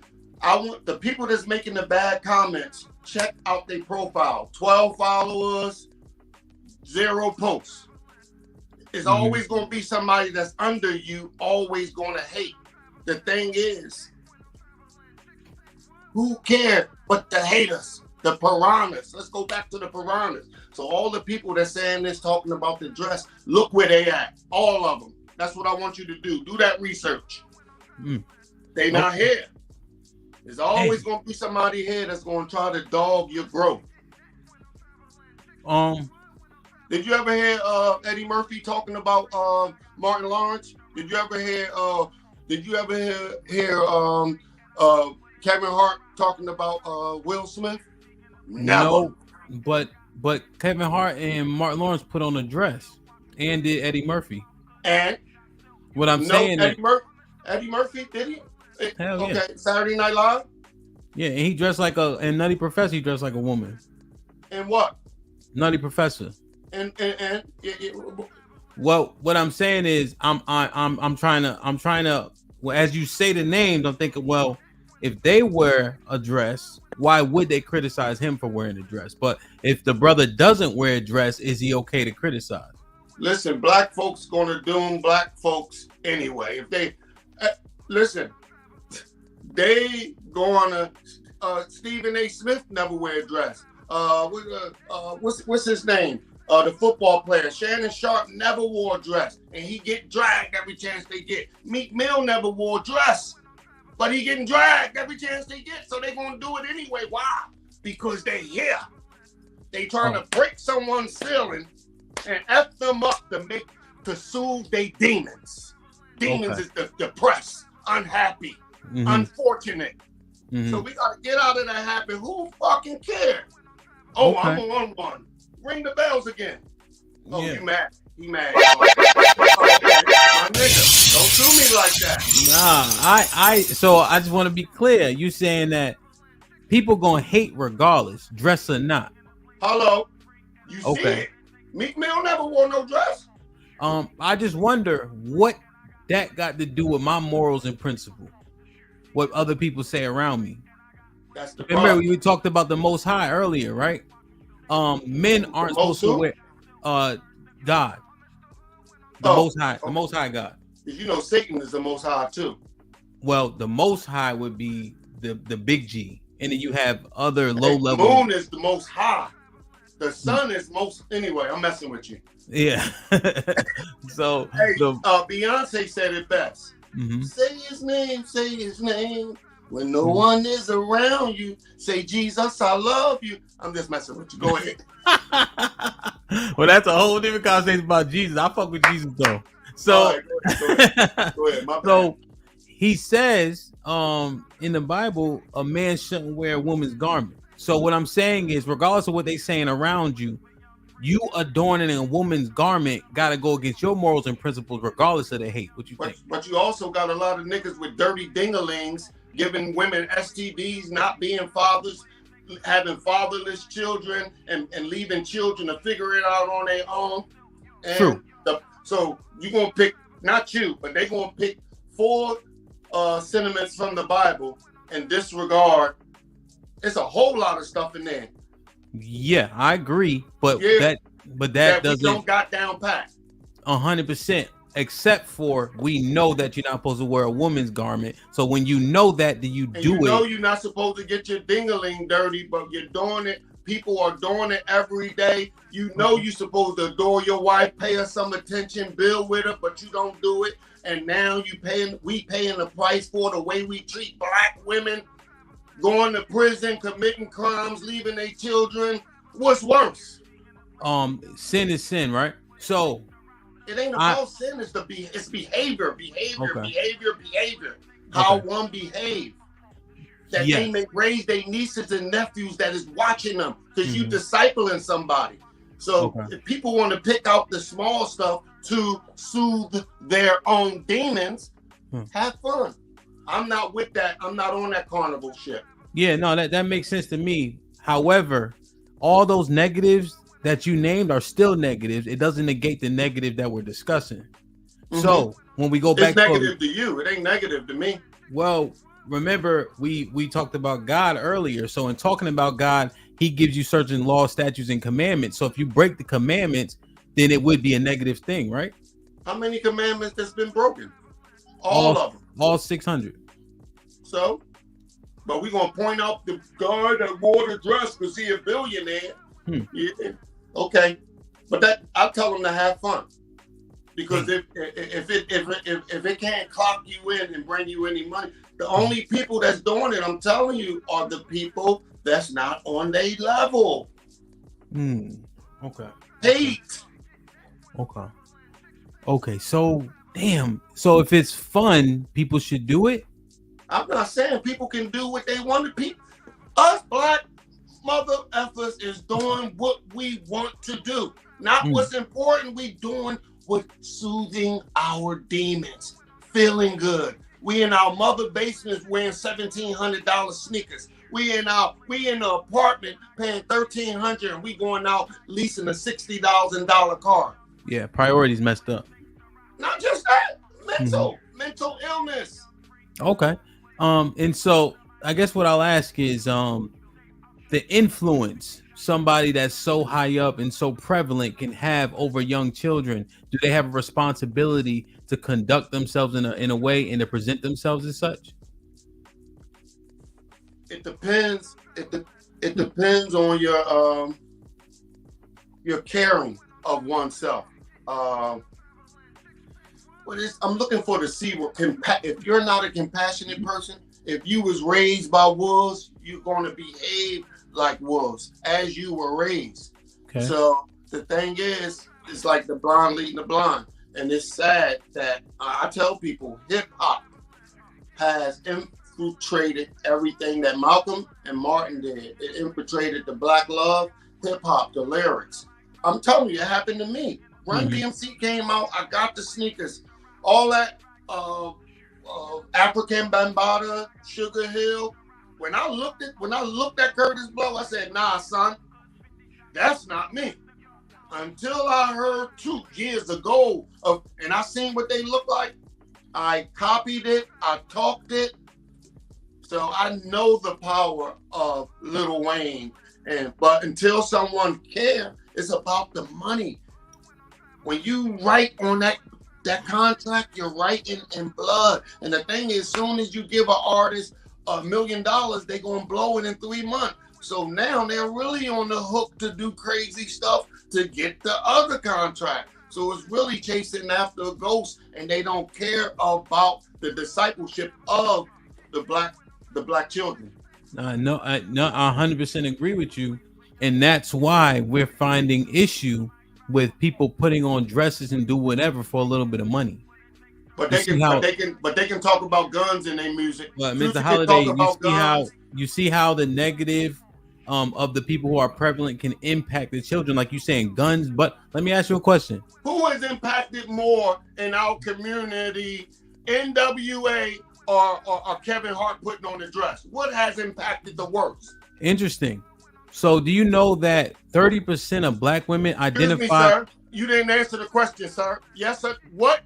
I want the people that's making the bad comments, check out their profile. 12 followers, 0 posts. It's always going to be somebody that's under you, always going to hate. The thing is, who cares but the haters, the piranhas? Let's go back to the piranhas. So all the people that's saying this, talking about the dress, look where they at. All of them. That's what I want you to do. Do that research. They not here. There's always going to be somebody here that's going to try to dog your growth. Did you ever hear Eddie Murphy talking about Martin Lawrence? Did you ever hear Kevin Hart talking about Will Smith? Never. No, but Kevin Hart and Martin Lawrence put on a dress, and did Eddie Murphy. And what I'm saying, Eddie Murphy did he? Hell yeah. Okay, Saturday Night Live. Yeah, and he dressed like in Nutty Professor. He dressed like a woman. And what? Nutty Professor. And well, what I'm saying is, I'm trying to. Well, as you say the names, I'm thinking, well, if they wear a dress why would they criticize him for wearing a dress? But if the brother doesn't wear a dress, is he okay to criticize? Listen, black folks gonna doom black folks anyway. If they listen, they gonna Stephen A. Smith never wear a dress. What's his name? The football player Shannon Sharp never wore a dress, and he get dragged every chance they get. Meek Mill never wore a dress, but he getting dragged every chance they get. So they gonna do it anyway. Why? Because they here. They trying to break someone's ceiling and F them up to soothe their demons. Demons is depressed, unhappy, unfortunate. So we gotta get out of that habit. Who fucking cares? Oh, I'm on one. Ring the bells again. Oh, you mad? He mad. My nigga, don't do me like that. So I just want to be clear. You saying that people gonna hate regardless, dress or not? Hello, you see it? Meek Mill never wore no dress. I just wonder what that got to do with my morals and principle. What other people say around me. That's the Remember, problem. we talked about the Most High earlier, right? Men aren't supposed to wear God. The Most High God. You know Satan is the Most High too. Well, the Most High would be the big G, and then you have other low level. The moon is the Most High. The sun is most. Anyway, I'm messing with you. Yeah. So hey, Beyonce said it best. Say his name. When no one is around you, say, Jesus, I love you. I'm just messing with you. Go ahead. Well, that's a whole different conversation about Jesus. I fuck with Jesus though. So, right, go ahead. My bad. So he says, in the Bible, a man shouldn't wear a woman's garment. So what I'm saying is, regardless of what they saying around you, you adorning a woman's garment got to go against your morals and principles, regardless of the hate. What you think? But you also got a lot of niggas with dirty dingalings giving women STDs, not being fathers, having fatherless children, and leaving children to figure it out on their own. And True. So you're going to pick, not you, but they're going to pick 4 sentiments from the Bible and disregard. It's a whole lot of stuff in there. Yeah, I agree, but that doesn't we don't got down pat. 100%. Except for we know that you're not supposed to wear a woman's garment. So when you know that, then you do it. You know you're not supposed to get your dingaling dirty, but you're doing it. People are doing it every day. You know you're supposed to adore your wife, pay her some attention, build with her, but you don't do it. And now we paying the price for the way we treat black women, going to prison, committing crimes, leaving their children. What's worse? Sin is sin, right? So it ain't about sin. It's behavior. How one behave. That they may raise their nieces and nephews that is watching them because you discipling somebody. So if people want to pick out the small stuff to soothe their own demons, have fun. I'm not with that. I'm not on that carnival shit. Yeah, no, that makes sense to me. However, all those negatives that you named are still negatives. It doesn't negate the negative that we're discussing. So when we go back, it's negative to you. It ain't negative to me. Well, remember we talked about God earlier. So in talking about God, he gives you certain laws, statutes, and commandments. So if you break the commandments, then it would be a negative thing, right? How many commandments that's been broken? All of them. All 600. So, but we're gonna point out the guy that wore the dress because he a billionaire. Yeah. Okay, but that I'll tell him to have fun because if it can't clock you in and bring you any money, the only people that's doing it, I'm telling you, are the people that's not on their level. Okay. Hate. Okay. So damn. So if it's fun, people should do it. I'm not saying people can do what they want to. Us black mother effers is doing what we want to do, not what's important. We doing what soothing our demons, feeling good. We in our mother basements wearing $1,700 sneakers. We in the apartment paying $1,300, and we going out leasing a $60,000 car. Yeah, priorities messed up. Not just that, mental illness. Okay. And so I guess what I'll ask is, the influence somebody that's so high up and so prevalent can have over young children? Do they have a responsibility to conduct themselves in a way and to present themselves as such? It depends. It depends on your caring of oneself. I'm looking for to see what if you're not a compassionate person, if you was raised by wolves, you're going to behave like wolves as you were raised. Okay. So the thing is, it's like the blind leading the blind, and it's sad that I tell people hip hop has infiltrated everything that Malcolm and Martin did. It infiltrated the black love, hip hop, the lyrics. I'm telling you, it happened to me. Run DMC came out. I got the sneakers, all that African Bambaataa, Sugar Hill. When I looked at Curtis Blow, I said, "Nah, son, that's not me." Until I heard 2 years ago and I seen what they look like, I copied it, I talked it. So I know the power of Lil Wayne. But until someone cares, it's about the money. When you write on that contract, you're writing in blood. And the thing is, as soon as you give an artist $1 million, they're gonna blow it in 3 months. So now they're really on the hook to do crazy stuff to get the other contract. So it's really chasing after a ghost, and they don't care about the discipleship of the black children. No, I 100% agree with you, and that's why we're finding issue with people putting on dresses and do whatever for a little bit of money. But they can talk about guns in their music. But Mr. Holiday, you see how the negative of the people who are prevalent can impact the children, like you saying guns. But let me ask you a question: who is impacted more in our community, NWA or Kevin Hart putting on the dress? What has impacted the worst? Interesting. So do you know that 30% of black women identify? Excuse me, sir. You didn't answer the question, sir. Yes, sir. What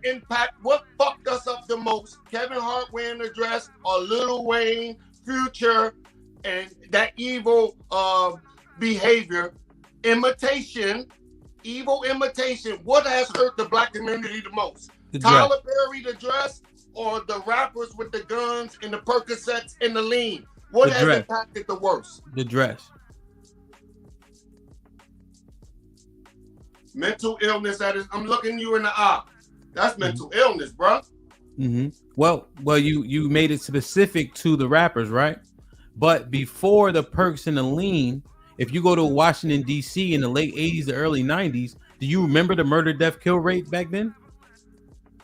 fucked us up the most? Kevin Hart wearing the dress, or Lil Wayne, Future, and that evil behavior, evil imitation. What has hurt the black community the most? Tyler Perry, the dress, or the rappers with the guns and the Percocets and the lean? What has impacted the worst? The dress. Mental illness. I'm looking you in the eye. That's mental illness, bro. Mm-hmm. Well, you made it specific to the rappers, right? But before the perks and the lean, if you go to Washington D.C. in the late 80s, the early 90s, do you remember the murder, death, kill rate back then?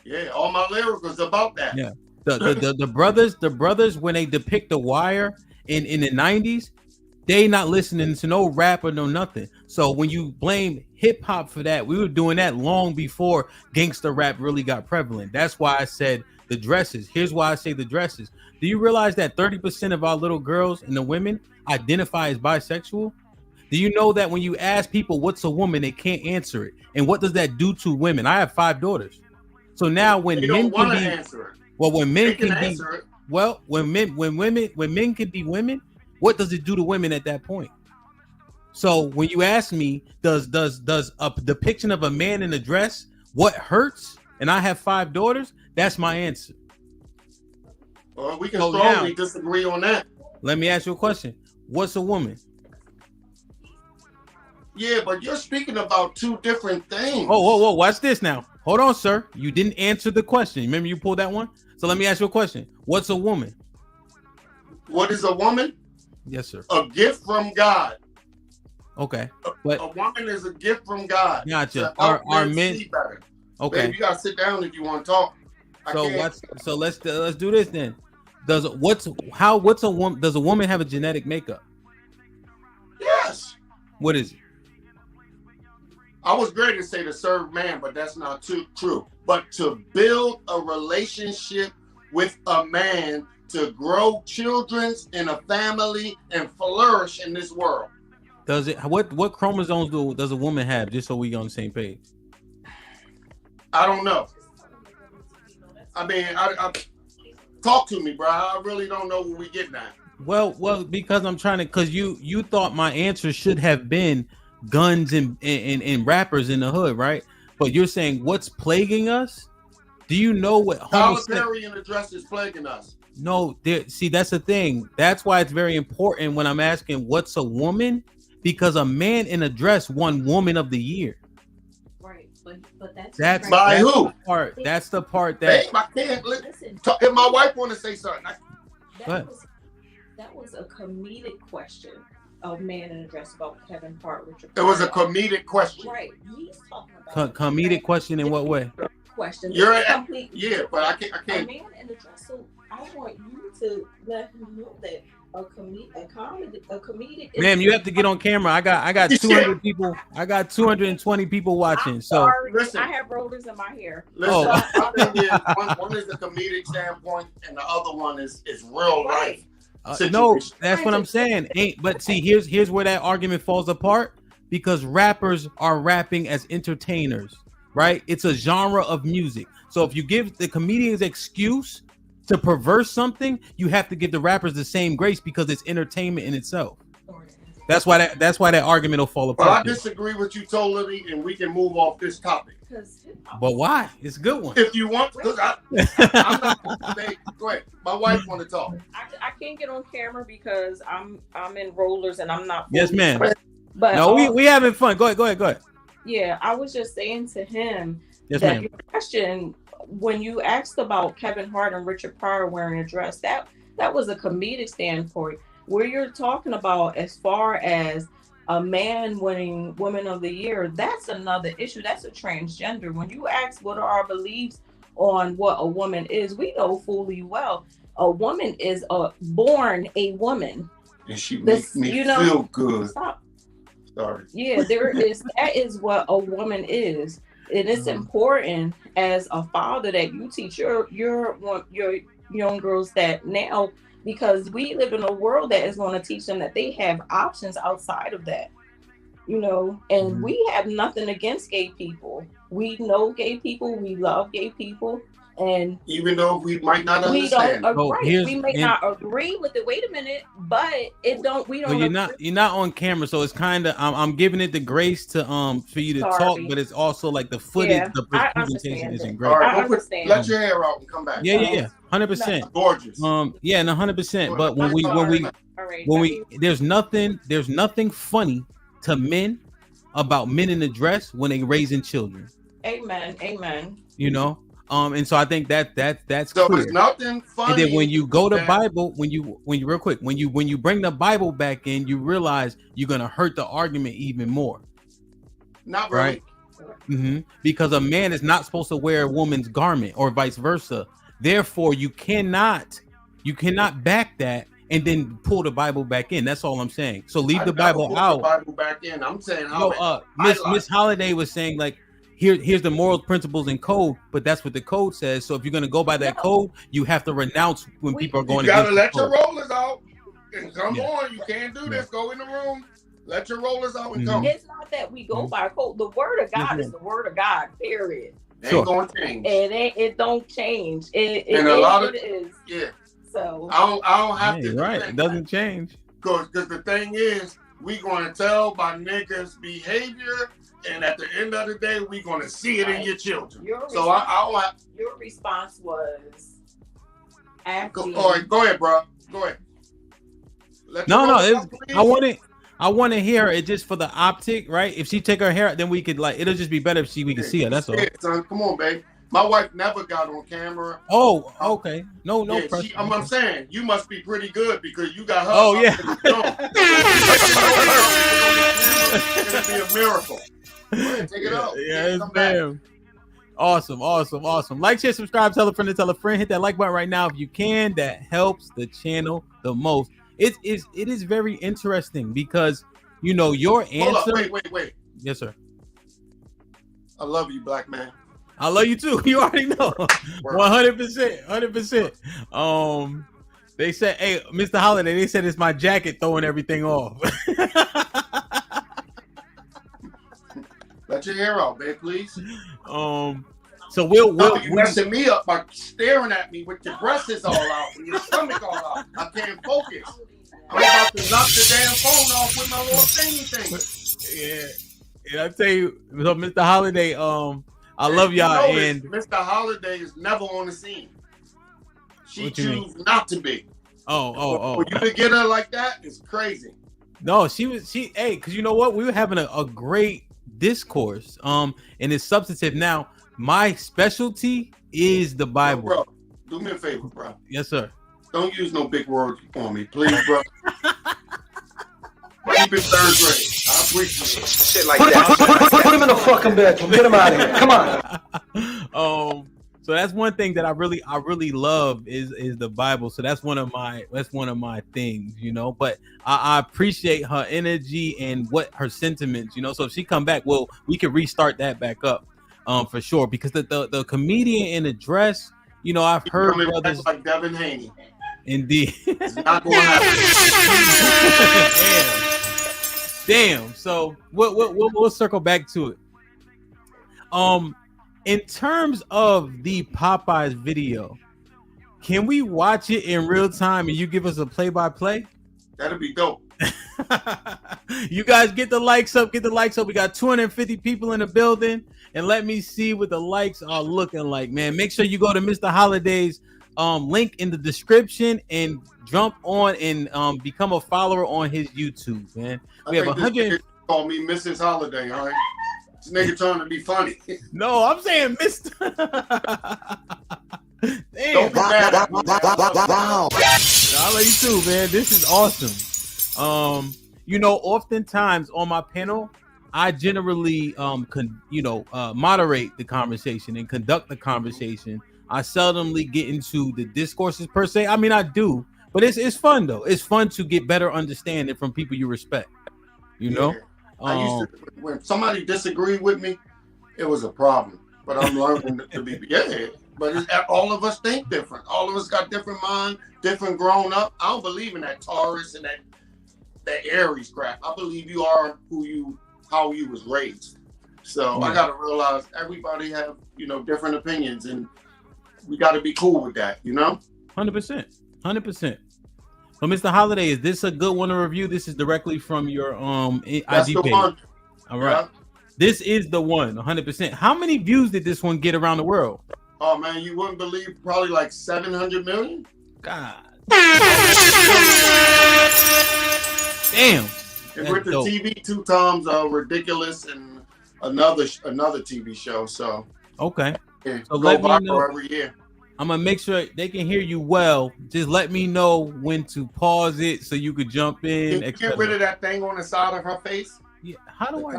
Yeah, all my lyrics was about that. Yeah, the brothers when they depict The Wire in the 90s, they not listening to no rap or no nothing. So when you blame hip hop for that, we were doing that long before gangster rap really got prevalent. That's why I said the dresses. Here's why I say the dresses. Do you realize that 30% of our little girls and the women identify as bisexual? Do you know that when you ask people what's a woman, they can't answer it? And what does that do to women? I have 5 daughters. So now when they men don't can be, answer it. well, when men can be, answer it. well, when men can be women, what does it do to women at that point? So when you ask me, does a depiction of a man in a dress what hurts? And I have 5 daughters. That's my answer. Well, we can strongly disagree on that. Let me ask you a question. What's a woman? Yeah, but you're speaking about 2 different things. Whoa, watch this now. Hold on, sir. You didn't answer the question. Remember you pulled that one? So let me ask you a question. What's a woman? What is a woman? Yes, sir. A gift from God. Okay. But a woman is a gift from God. Gotcha. Are men see better. Okay. Baby, you gotta sit down if you want to talk. So let's do this then. Does a woman have a genetic makeup? Yes. What is it? I was great to say to serve man, but that's not too true. But to build a relationship with a man, to grow children in a family and flourish in this world. Does it? What chromosomes does a woman have? Just so we on the same page. I don't know. I mean, I talk to me, bro. I really don't know what we getting at. Well, because I'm trying to, because you thought my answer should have been guns and rappers in the hood, right? But you're saying what's plaguing us? Do you know what Solitary in the dress is plaguing us? No, see, that's the thing. That's why it's very important when I'm asking what's a woman, because a man in a dress won Woman of the Year. Right, but That's by that's who? The part, that's the part that. Babe, I can't listen. If my wife want to say something, That was a comedic question of Man in a Dress about Kevin Hart. It was a comedic question. Right. He's talking about Comedic question in what way? question. You're complete. Yeah, but I can't. A Man in a Dress. So I want you to let him know that a comedic. Ma'am, you have to get on camera. I got 200 people. I got 220 people watching. So listen, I have rollers in my hair. Listen, one is the comedic standpoint, and the other one is real life. No, that's what I'm saying. But see, here's where that argument falls apart, because rappers are rapping as entertainers, right? It's a genre of music. So if you give the comedians excuse to perverse something, you have to give the rappers the same grace because it's entertainment in itself. That's why that argument will fall apart. Well, I disagree with you totally, and we can move off this topic. But why? It's a good one. If you want, because I'm not. Go ahead. My wife want to talk. I can't get on camera because I'm in rollers and I'm not. Yes, ma'am. But no, we having fun. Go ahead. Yeah, I was just saying to him yes, that ma'am. your question when you asked about Kevin Hart and Richard Pryor wearing a dress, that was a comedic standpoint. Where you're talking about as far as a man winning Woman of the Year, that's another issue. That's a transgender. When you ask what are our beliefs on what a woman is, we know fully well a woman is born a woman. And she makes me feel good. Stop. Sorry. Yeah, that is what a woman is. And it's important as a father that you teach your young girls that now, because we live in a world that is going to teach them that they have options outside of that, and we have nothing against gay people. We know gay people, we love gay people, and even though we might not understand, we may not agree with it. Wait a minute, but we don't. Well, you're not on camera, so it's kind of I'm giving it the grace to for you to talk, but it's also like the footage, the presentation isn't great. All right, let your hair out and come back. Yeah, 100%. Gorgeous. Yeah, and 100%. But when we there's nothing funny to men about men in the dress when they raising children. Amen. And so I think that's so clear. There's nothing funny. And then when you go to Bible, when you real quick, when you bring the Bible back in, you realize you're gonna hurt the argument even more. Not really. Right? Mm-hmm. Because a man is not supposed to wear a woman's garment or vice versa. Therefore, you cannot back that and then pull the Bible back in. That's all I'm saying. So leave the Bible out. The Bible back in. I'm saying how Miss Holiday was saying like here's the moral principles and code, but that's what the code says. So if you're gonna go by that code, you have to renounce when people are going. You gotta let your rollers out and come on. You can't do this. Go in the room. Let your rollers out and come. It's not that we go by code. The word of God is the word of God. Period. It ain't gonna change. It don't change. It is. Yeah. So I don't have to. Right. It doesn't change. Because the thing is, we gonna tell by niggas' behavior. And at the end of the day, we're gonna see it in your children. Your response was asking. All right, go ahead, bro. Go ahead. I want to hear it just for the optic, right? If she take her hair out, then we could it'll just be better if we can see her. That's all. Son, come on, babe. My wife never got on camera. Oh, okay. No pressure. I'm saying you must be pretty good because you got her. Oh yeah. It's gonna be a miracle. Take it out. Yes, ma'am. Awesome. Like, share, subscribe, tell a friend. Hit that like button right now if you can. That helps the channel the most. It is very interesting because your answer. Hold up, wait. Yes, sir. I love you, black man. I love you too. You already know. 100%. They said, hey, Mr. Holiday, they said it's my jacket throwing everything off. Let your hair out, babe, please. So we'll you messing me up by staring at me with your breasts all out and your stomach all out. I can't focus. I'm about to knock the damn phone off with my little thingy thing. Yeah, I tell you, so Mr. Holiday, I love y'all. And Mr. Holiday is never on the scene. She What you mean? chooses not to be. Oh. For you to get her like that is crazy. No, hey, because you know what? We were having a great discourse. And it's substantive. Now, my specialty is the Bible. Bro, do me a favor, bro. Yes, sir. Don't use no big words on me, please, bro. Keep it third grade. I appreciate it. Shit like that. Put him in the fucking bedroom. Get him out of here. Come on. So that's one thing that I really love is the Bible. So that's one of my things, you know. But I appreciate her energy and what her sentiments, you know. So if she come back, well, we can restart that back up, for sure. Because the comedian in the dress, you know, I've heard brothers like Devin Haney. Indeed. It's not going to happen. Damn. So we'll circle back to it. In terms of the Popeyes video, can we watch it in real time and you give us a play-by-play? That'd be dope. You guys get the likes up. We got 250 people in the building, and let me see what the likes are looking like, man. Make sure you go to Mr. Holiday's link in the description and jump on and become a follower on his YouTube, man. We have 100. Call me Mrs. Holiday, all right? This nigga trying to be funny. No, I'm saying Mr. Damn. Don't be mad at me. Wow. I love you too, man. This is awesome. You know, oftentimes on my panel, I generally moderate the conversation and conduct the conversation. I seldomly get into the discourses per se. I mean, I do, but it's fun though. It's fun to get better understanding from people you respect. You know, I used to, when somebody disagreed with me, it was a problem. But I'm learning to be But all of us think different. All of us got different mind, different grown up. I don't believe in that Taurus and that Aries crap. I believe you are how you was raised. So I got to realize everybody have different opinions, and we got to be cool with that. 100%. So, Mr. Holiday, is this a good one to review? This is directly from your That's IG the page. one. All right. Yeah. This is the one, 100%. How many views did this one get around the world? Oh man, you wouldn't believe, probably like 700 million. God. Damn. And with the dope. TV 2 times Ridiculous and another TV show. So okay. Yeah, so go let me viral know every year. I'm gonna make sure they can hear you well. Just let me know when to pause it so you could jump in. Can you get rid of that thing on the side of her face? Yeah. How do I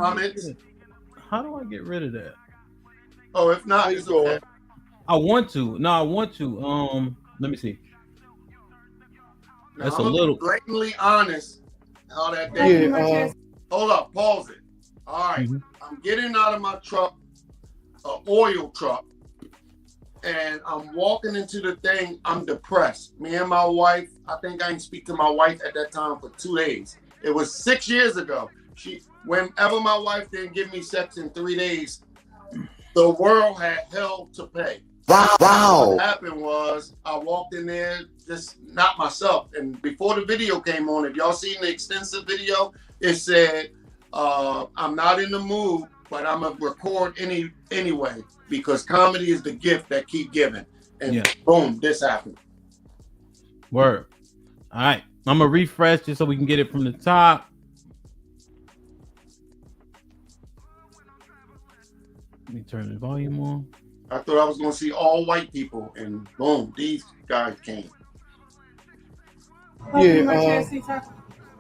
get rid of that? Oh, if not, it's okay. I want to. No, I want to. Let me see. Now, That's I'm a little blatantly honest. How that thing. Yeah, hold up, pause it. All right. I'm getting out of my truck, an oil truck, and I'm walking into the thing. I'm depressed. Me and my wife, I think I didn't speak to my wife at that time for 2 days. It was 6 years ago. Whenever my wife didn't give me sex in 3 days, the world had hell to pay. Wow. What happened was I walked in there, just not myself. And before the video came on, if y'all seen the extensive video, it said, I'm not in the mood, but I'm going to record anyway, because comedy is the gift that keep giving. And boom, this happened. Word. All right. I'm going to refresh just so we can get it from the top. Let me turn the volume on. I thought I was going to see all white people, and boom, these guys came. Yeah,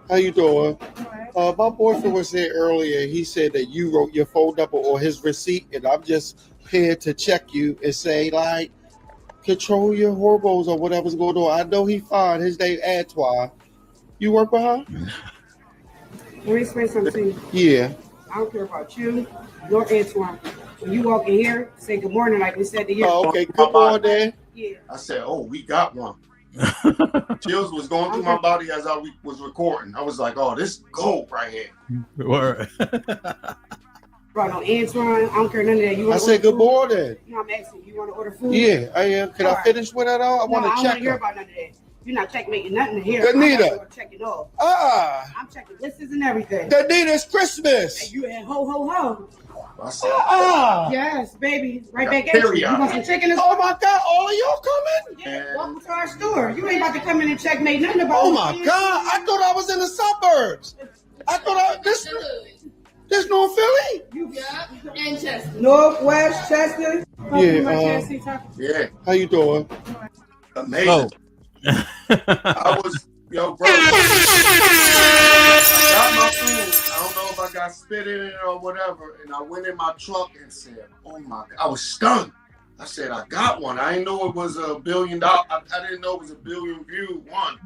how you doing? My boyfriend was there earlier. He said that you wrote your phone number or his receipt, and I'm just here to check you and say, like, control your hormones or whatever's going on. I know he fine. His name Antoine. You work with her? Let me explain something to you. Yeah. I don't care about you, nor Antoine. When you walk in here, say good morning like we said to you. Oh, okay, good morning. Yeah. I said, oh, we got one. Chills was going through my body as I was recording. I was like, oh, this is gold right here. Word. Bro, no, Antoine, I don't care none of that. I said good morning. No, I'm asking, you want to order food? Yeah, I am. Can I finish with that all? I want to check I don't want to hear her. about none of that. You're not checkmating nothing here. Danita. I'm checking off. I'm checking lists and everything. Danita, it's Christmas. And you and ho ho ho. Yes, baby. Right back at you. You want some chicken? Oh my God, all of y'all coming? Yeah, welcome to our store. You ain't about to come in and checkmate nothing about. Oh my God, I thought I was in the suburbs. I thought this North Philly? And Chester. Northwest Chester. Yeah. How you doing? Amazing. I was, bro. I got my food. I don't know if I got spit in it or whatever. And I went in my truck and said, oh my God. I was stunned. I said, I got one. I didn't know it was $1 billion. I didn't know it was 1 billion view one.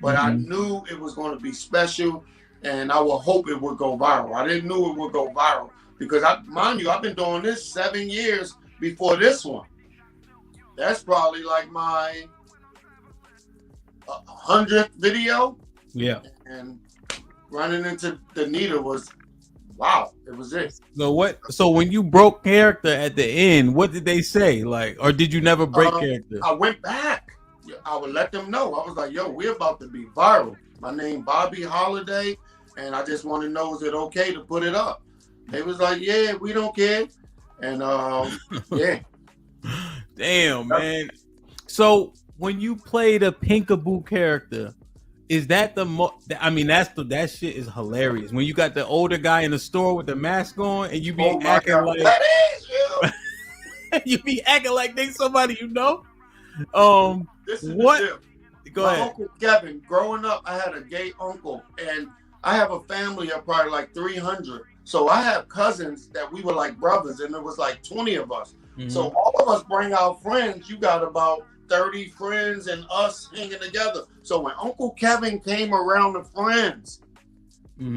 But I knew it was going to be special. And I would hope it would go viral. I didn't know it would go viral. Because, mind you, I've been doing this 7 years before this one. That's probably like my 100th video. Yeah. And running into Danita was, wow, it was it. So what? So when you broke character at the end, what did they say? Like, or did you never break character? I went back. I would let them know. I was like, yo, we're about to be viral. My name Bobby Holiday, and I just want to know, is it okay to put it up? They was like, yeah, we don't care. And yeah. Damn, man. So when you play the Pinkaboo character, is that I mean, that shit is hilarious. When you got the older guy in the store with the mask on, and you be acting like that is you. you be acting like they somebody you know. This is what? The deal. Go My ahead. Uncle Kevin, growing up, I had a gay uncle, and I have a family of probably like 300. So I have cousins that we were like brothers, and there was like 20 of us. Mm-hmm. So all of us bring our friends. You got about 30 friends and us hanging together. So when Uncle Kevin came around the friends,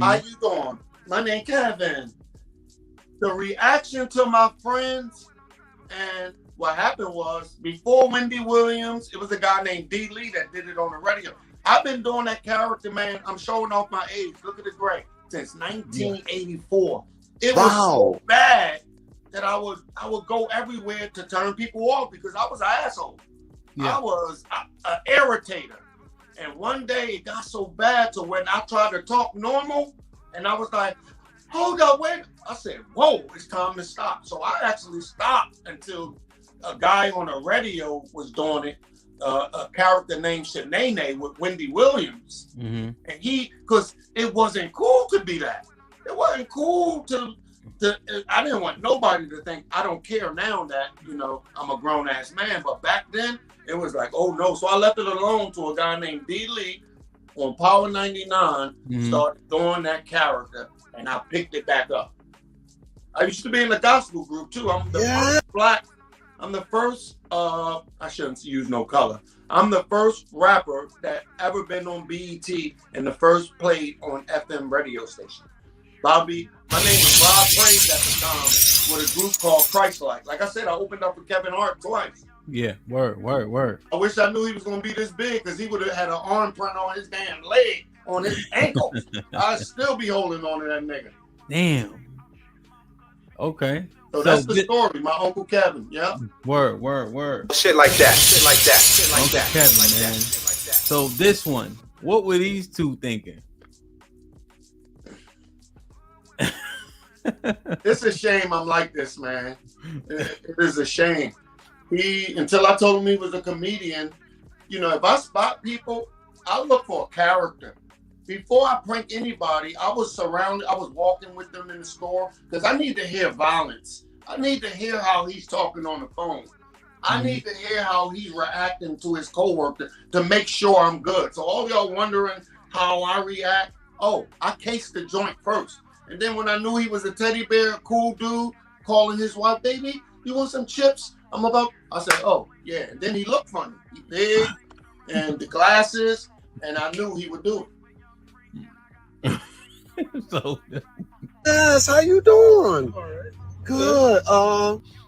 how you doing? My name Kevin. The reaction to my friends, and what happened was, before Wendy Williams, it was a guy named D. Lee that did it on the radio. I've been doing that character, man. I'm showing off my age. Look at the gray. Since 1984. It was so bad that I would go everywhere to turn people off because I was an asshole. I was an irritator. And one day it got so bad to when I tried to talk normal, and I was like, hold up, wait. I said, whoa, it's time to stop. So I actually stopped until a guy on the radio was doing it, a character named Shanae with Wendy Williams. And because it wasn't cool to be that. It wasn't cool to I didn't want nobody to think I don't care now that, I'm a grown ass man. But back then it was like, oh no. So I left it alone to a guy named D. Lee on Power 99, started doing that character, and I picked it back up. I used to be in the gospel group too. I'm the first I shouldn't use no color. I'm the first rapper that ever been on BET and the first played on FM radio station. Bobby, my name was Bob Praise at the time with a group called Christ-like. Like I said, I opened up for Kevin Hart twice. Yeah, word. I wish I knew he was going to be this big because he would have had an arm print on his damn leg, on his ankle. I'd still be holding on to that nigga. Damn. Okay. So that's the story, my Uncle Kevin. Yeah. Word. Shit like that. Uncle Kevin, man. So this one, what were these two thinking? It's a shame I'm like this, man. It is a shame. Until I told him he was a comedian, if I spot people, I look for a character. Before I prank anybody, I was walking with them in the store because I need to hear violence. I need to hear how he's talking on the phone. I need to hear how he's reacting to his coworker to make sure I'm good. So all y'all wondering how I react, I cased the joint first. And then when I knew he was a teddy bear, cool dude, calling his wife, baby, you want some chips? I said, oh, yeah. And then he looked funny. He big and the glasses, and I knew he would do it. So, yes, how you doing? Good.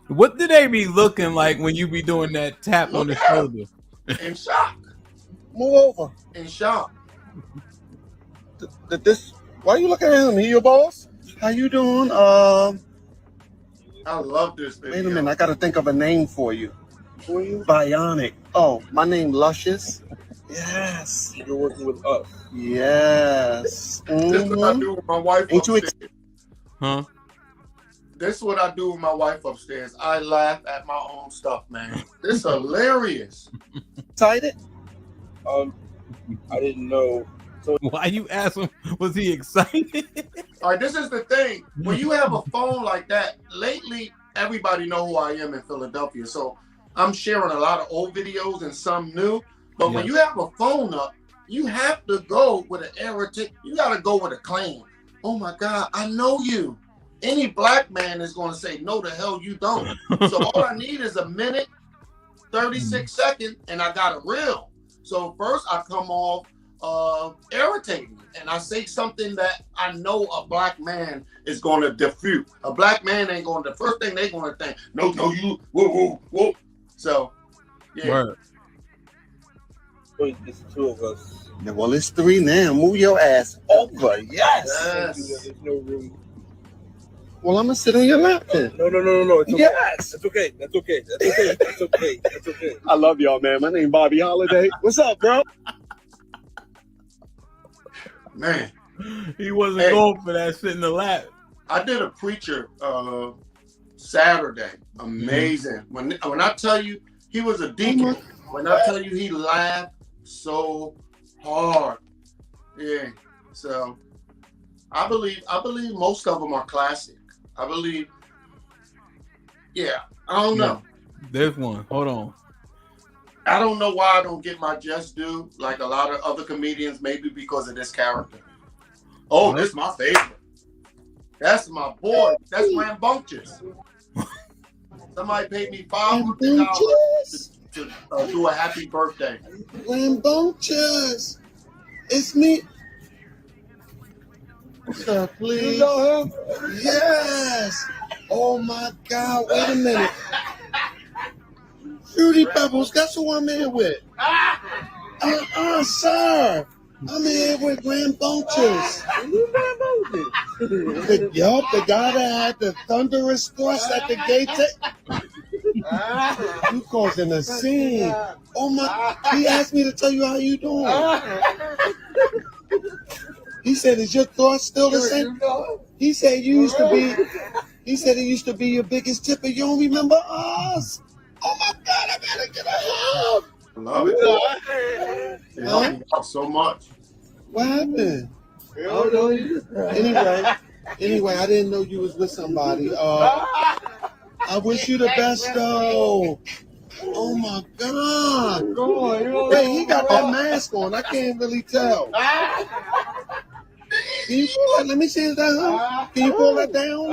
What do they be looking like when you be doing that tap on the shoulder? In shock. Move over. In shock. Why you looking at him? He your boss? How you doing? I love this video. Wait a minute, I gotta think of a name for you. Bionic. Oh, my name Luscious. Yes. You're working with us. Yes. This is what I do with my wife Ain't you upstairs. Huh? This is what I do with my wife upstairs. I laugh at my own stuff, man. This is hilarious. excited? I didn't know. So why you ask him? Was he excited? All right, this is the thing. When you have a phone like that, lately everybody know who I am in Philadelphia. So I'm sharing a lot of old videos and some new. But when you have a phone up, you have to go with an irritant. You got to go with a claim. Oh my God, I know you. Any black man is going to say, no, the hell you don't. So all I need is a minute, 36 seconds, and I got a reel. So first I come off irritating, and I say something that I know a black man is going to defute. A black man ain't going to, the first thing they're going to think, no, you, whoa, whoa, whoa. So, yeah. Word. it's two of us. Yeah, well, it's 3 now. Move your ass over. Yes. There's no room. Well, I'm gonna sit on your lap then. No. It's okay. Yes. It's okay. That's okay. That's okay. I love y'all, man. My name Bobby Holiday. What's up, bro? Man. He wasn't going for that sit in the lap. I did a preacher Saturday. Amazing. When I tell you he was a deacon, when I tell you he laughed so hard. Yeah. So I believe most of them are classic. I believe, I don't know. There's one. Hold on. I don't know why I don't get my just due like a lot of other comedians, maybe because of this character. Oh, this is my favorite. That's my boy. That's rambunctious. Somebody paid me $500 to do a happy birthday. Rambunctious. It's me. Sir, please. You know him? Yes. Oh my God. Wait a minute. Fruity Pebbles, that's who I'm here with. Sir. I'm here with Rambunctious. The guy that had the thunderous force at the gate. You causing a scene. Oh my, he asked me to tell you how you doing. He said, is your thoughts still the same? He said he used to be your biggest tipper. You don't remember us? Oh my God, I gotta get a hug. I love it. It helped me out so much. What happened? Anyway, I didn't know you was with somebody. I wish you the best though. Oh my God. Wait, he got that mask on. I can't really tell. Can you pull that? Let me see it down. Can you pull that down?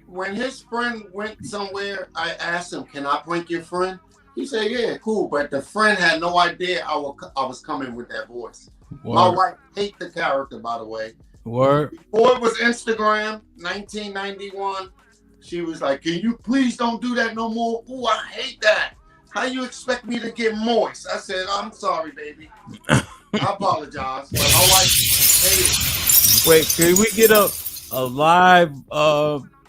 When his friend went somewhere, I asked him, can I prank your friend? He said, yeah, cool. But the friend had no idea I was coming with that voice. Word. My wife hates the character, by the way. Word. Before it was Instagram, 1991, she was like, can you please don't do that no more? Ooh, I hate that. How you expect me to get moist? I said, I'm sorry, baby. I apologize. But my wife hated it. Wait, can we get a live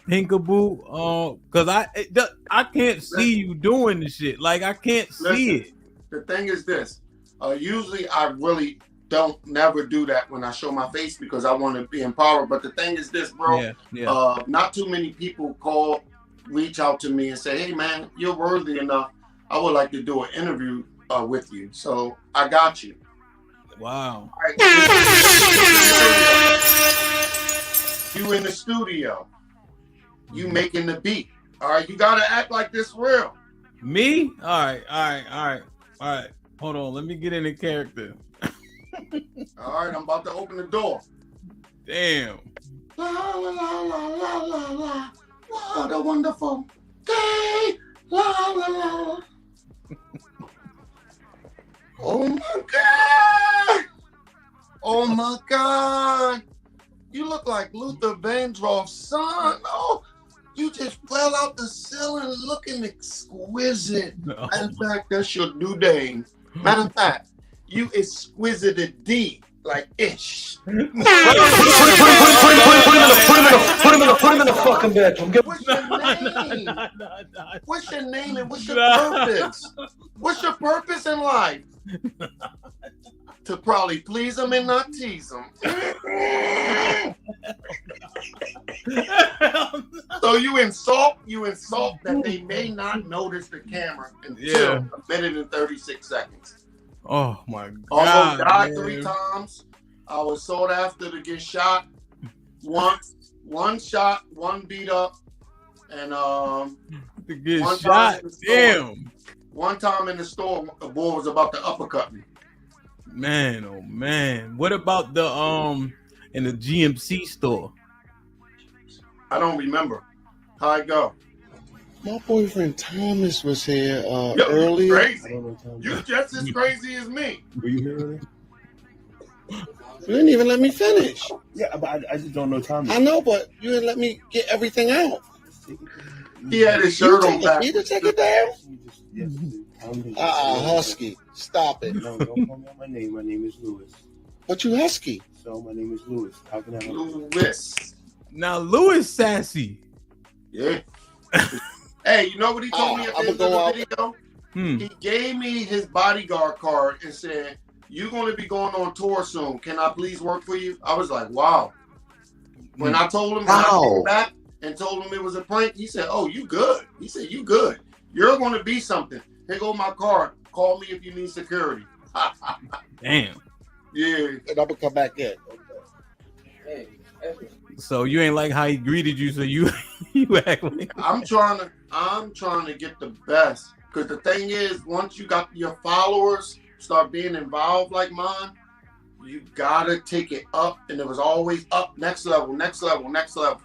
Pinkaboo? Cause I can't see you doing the shit. Like I can't see it. The thing is this. Usually I really don't never do that when I show my face because I want to be empowered. But the thing is this, bro. Yeah. Not too many people reach out to me and say, hey man, you're worthy enough. I would like to do an interview with you. So I got you. Wow. All right. You in the studio. You making the beat. All right. You got to act like this real. Me? All right. Hold on. Let me get in the character. All right. I'm about to open the door. Damn. La, la, la, la, la, la, la. What a wonderful day. La, la, la. Oh my God! Oh my God! You look like Luther Vandross's son. Oh, you just fell out the ceiling looking exquisite. Matter of fact, that's your new name. Matter of fact, you exquisite D. like ish. Put him in the fucking bedroom. What's your name? What's your name and what's your purpose? What's your purpose in life? To probably please them and not tease them. So you insult that they may not notice the camera until a minute and 36 seconds. Oh my God. Almost died man. 3 times. I was sought after to get shot once. One shot, one beat up, and to get one shot. Damn. One time in the store, a boy was about to uppercut me. Man, oh man. What about the in the GMC store? I don't remember. How'd it go? My boyfriend Thomas was here Yo, earlier. Crazy. You just as crazy as me. Were you here earlier? You didn't even let me finish. Yeah, but I just don't know Thomas. I know, but you didn't let me get everything out. He had his shirt on back. You to take it down? Yes. Husky. Stop it. No, don't call me on my name. My name is Lewis. But you Husky. So my name is Lewis. How can I help you? Lewis. Now Lewis sassy. Yeah. Hey, you know what he told me at the end of the video? He gave me his bodyguard card and said, "You're going to be going on tour soon. Can I please work for you?" I was like, wow. When I told him, when I came back and told him it was a prank, he said, "Oh, you good." He said, "You good. You're going to be something. Here go my card. Call me if you need security." Damn. Yeah. And I'm going to come back in. So you ain't like how he greeted you, so you act like I'm trying to get the best. Because the thing is, once you got your followers start being involved like mine, you gotta take it up, and it was always up, next level, next level, next level.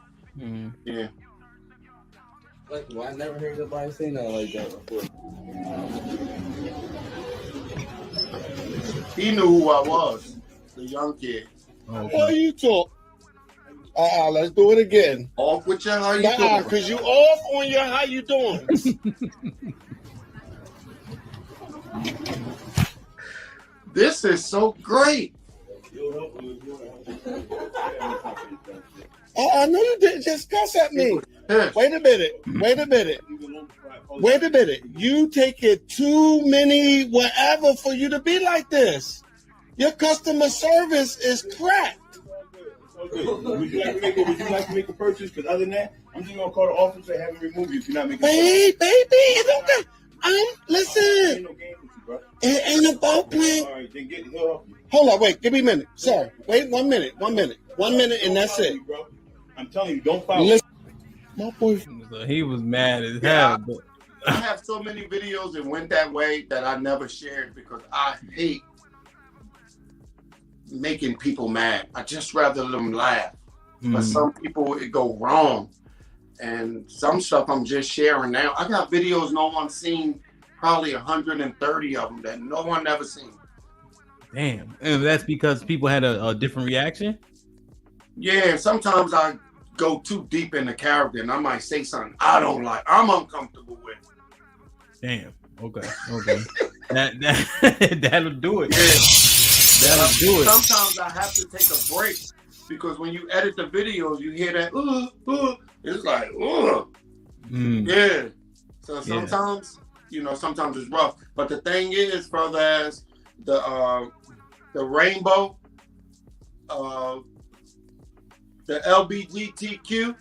Yeah. Like, well, I never heard nobody say nothing like that before. He knew who I was, the young kid. What you talk? Let's do it again. Off with your how you doing? Because you off on your how you doing. This is so great. I know you didn't just cuss at me. Wait a minute. You take it too many whatever for you to be like this. Your customer service is crap. Would you like to make a purchase? Because other than that, I'm just gonna call the office and have him remove you if you're not making. Hey, baby, it don't got. Listen. It ain't about playing. All right, then get help. Hold on, wait, give me a minute. Sorry, wait 1 minute, and that's it. I'm telling you, don't follow. Listen, my boyfriend. So he was mad as hell. But I have so many videos that went that way that I never shared because I hate making people mad. I just rather them laugh. But some people it go wrong, and some stuff I'm just sharing now. I got videos no one's seen, probably 130 of them that no one ever seen. damn, and that's because people had a different reaction. Yeah, sometimes I go too deep in the character and I might say something I don't like. I'm uncomfortable with. Damn. Okay. That'll do it. Yeah. That'll do it. Sometimes I have to take a break because when you edit the videos, you hear that it's like yeah. So sometimes sometimes it's rough. But the thing is, brother, as the rainbow, the LGBTQ,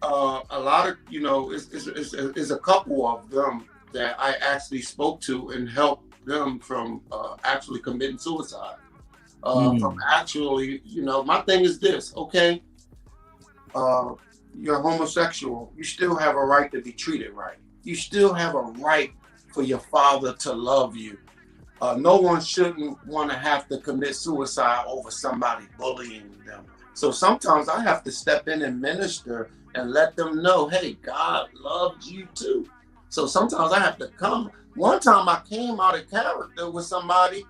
a lot of is a couple of them that I actually spoke to and helped them from actually committing suicide. From actually, my thing is this, okay? You're homosexual. You still have a right to be treated right. You still have a right for your father to love you. No one shouldn't want to have to commit suicide over somebody bullying them. So sometimes I have to step in and minister and let them know, hey, God loves you too. So sometimes I have to come. One time I came out of character with somebody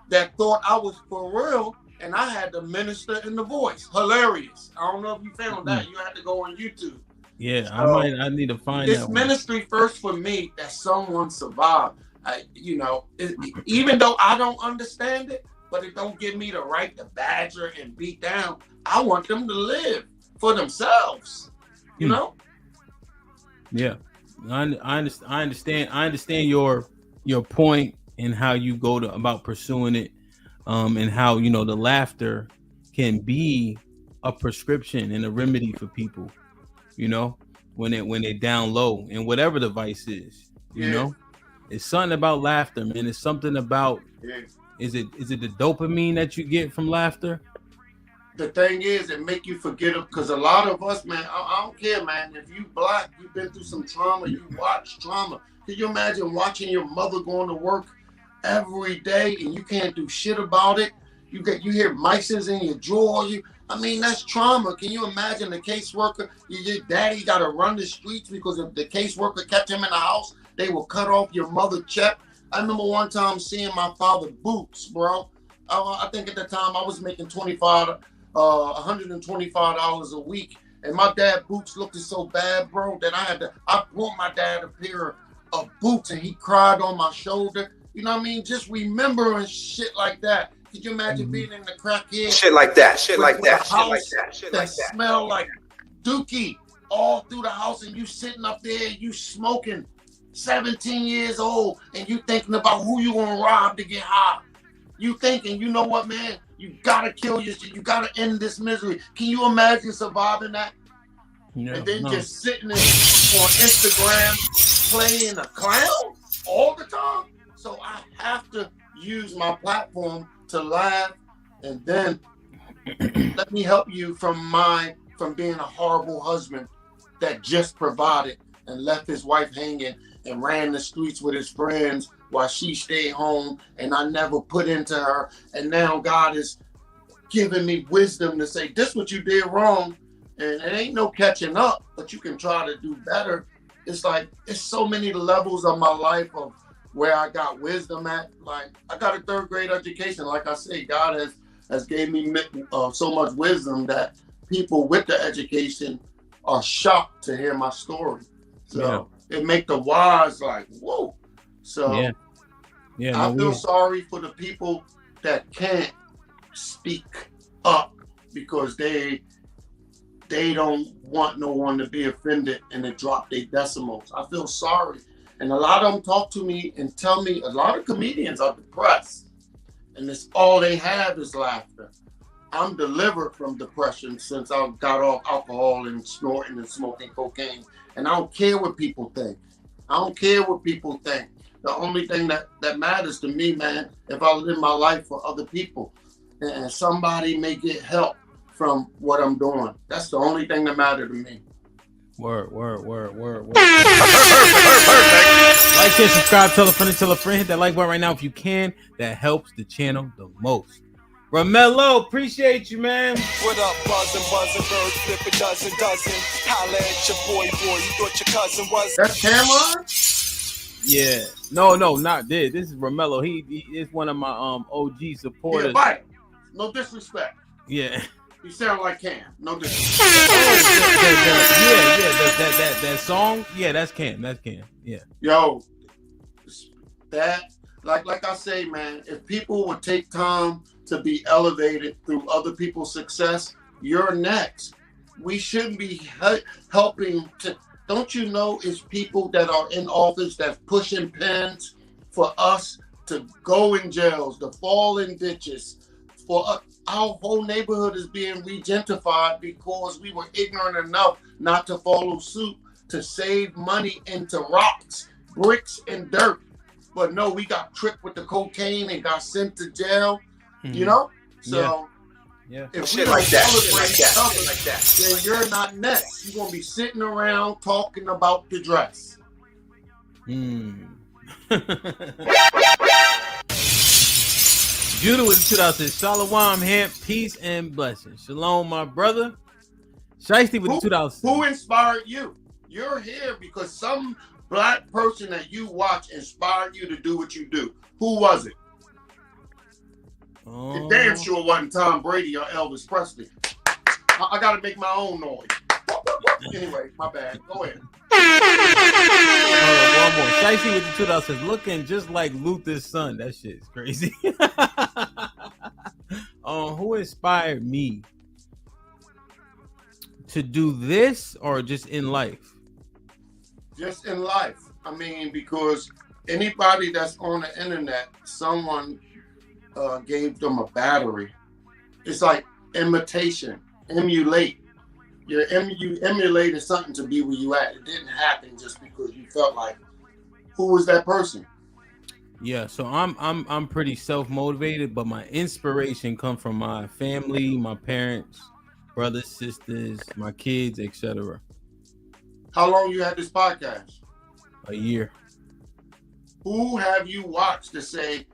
that thought I was for real, and I had to minister in the voice. Hilarious. I don't know if you found that. You had to go on YouTube. Yeah, I need to find this that ministry first for me that someone survived. Even though I don't understand it, but it don't give me the right to badger and beat down. I want them to live for themselves, you know? Yeah, I understand. I understand your point and how you go about pursuing it, and how the laughter can be a prescription and a remedy for people, when they're down low and whatever the vice is, it's something about laughter, man. It's something about is it the dopamine that you get from laughter? The thing is, it make you forget it, because a lot of us, man, I don't care, man. If you Black, you've been through some trauma, you watch trauma. Can you imagine watching your mother going to work every day and you can't do shit about it? You hear mice in your drawer. I mean, that's trauma. Can you imagine the caseworker? Your daddy got to run the streets because if the caseworker kept him in the house, they will cut off your mother check. I remember one time seeing my father boots, bro. I think at the time I was making $125 a week, and my dad boots looked so bad, bro, that I brought my dad a pair of boots, and he cried on my shoulder. You know what I mean? Just remembering shit like that. Could you imagine being in the crackhead? Shit like that. That smell like dookie all through the house, and you sitting up there, you smoking, 17 years old, and you thinking about who you gonna rob to get high. You thinking, you know what, man? You gotta kill yourself. You gotta end this misery. Can you imagine surviving that? And then just sitting on Instagram playing a clown all the time? So I have to use my platform to laugh, and then let me help you from being a horrible husband that just provided and left his wife hanging and ran the streets with his friends while she stayed home, and I never put into her. And now God is giving me wisdom to say, this what you did wrong, and it ain't no catching up, but you can try to do better. It's like, it's so many levels of my life of where I got wisdom at. Like, I got a 3rd grade education. Like I say, God has gave me so much wisdom that people with the education are shocked to hear my story. So it make the wise like, whoa. So I feel sorry for the people that can't speak up because they don't want no one to be offended and to drop their decimals. I feel sorry. And a lot of them talk to me and tell me, a lot of comedians are depressed, and it's all they have is laughter. I'm delivered from depression since I got off alcohol and snorting and smoking cocaine. And I don't care what people think. The only thing that matters to me, man, if I live my life for other people and somebody may get help from what I'm doing. That's the only thing that matters to me. Word. Like, share, subscribe, tell a friend. Hit that like button right now if you can. That helps the channel the most. Romello, appreciate you, man. What up, buzzing, bird flip a dozen. Holla at your boy, you thought your cousin was. That's Cameron? Yeah. No, not this. This is Romello. He is one of my OG supporters. Yeah, right. No disrespect. Yeah. You sound like Cam. No disrespect. That song. Yeah, that's Cam. Yeah. Yo, that like I say, man, if people would take time to be elevated through other people's success, you're next. We shouldn't be helping to. Don't you know it's people that are in office that's pushing pens for us to go in jails, to fall in ditches, for our whole neighborhood is being regentified because we were ignorant enough not to follow suit to save money into rocks, bricks, and dirt. But no, we got tricked with the cocaine and got sent to jail. You know? So if we like that, then you're not next. You're gonna be sitting around talking about the dress. Judah with the 2000. Shalom, Hamp, peace and blessings. Shalom, my brother. Shiesty with the 2000. Who inspired you? You're here because some Black person that you watch inspired you to do what you do. Who was it? It damn sure wasn't Tom Brady or Elvis Presley. I gotta make my own noise. Anyway, my bad. Go ahead. One more. Shiesty with the 2000 says, looking just like Luther's son. That shit is crazy. Who inspired me to do this, or just in life? Just in life. I mean, because anybody that's on the internet, someone gave them a battery. It's like imitation, emulate. You emulated something to be where you at. It didn't happen just because you felt like, who was that person? Yeah, so I'm pretty self-motivated, but my inspiration comes from my family, my parents, brothers, sisters, my kids, etc. How long you had this podcast? A year. Who have you watched to say,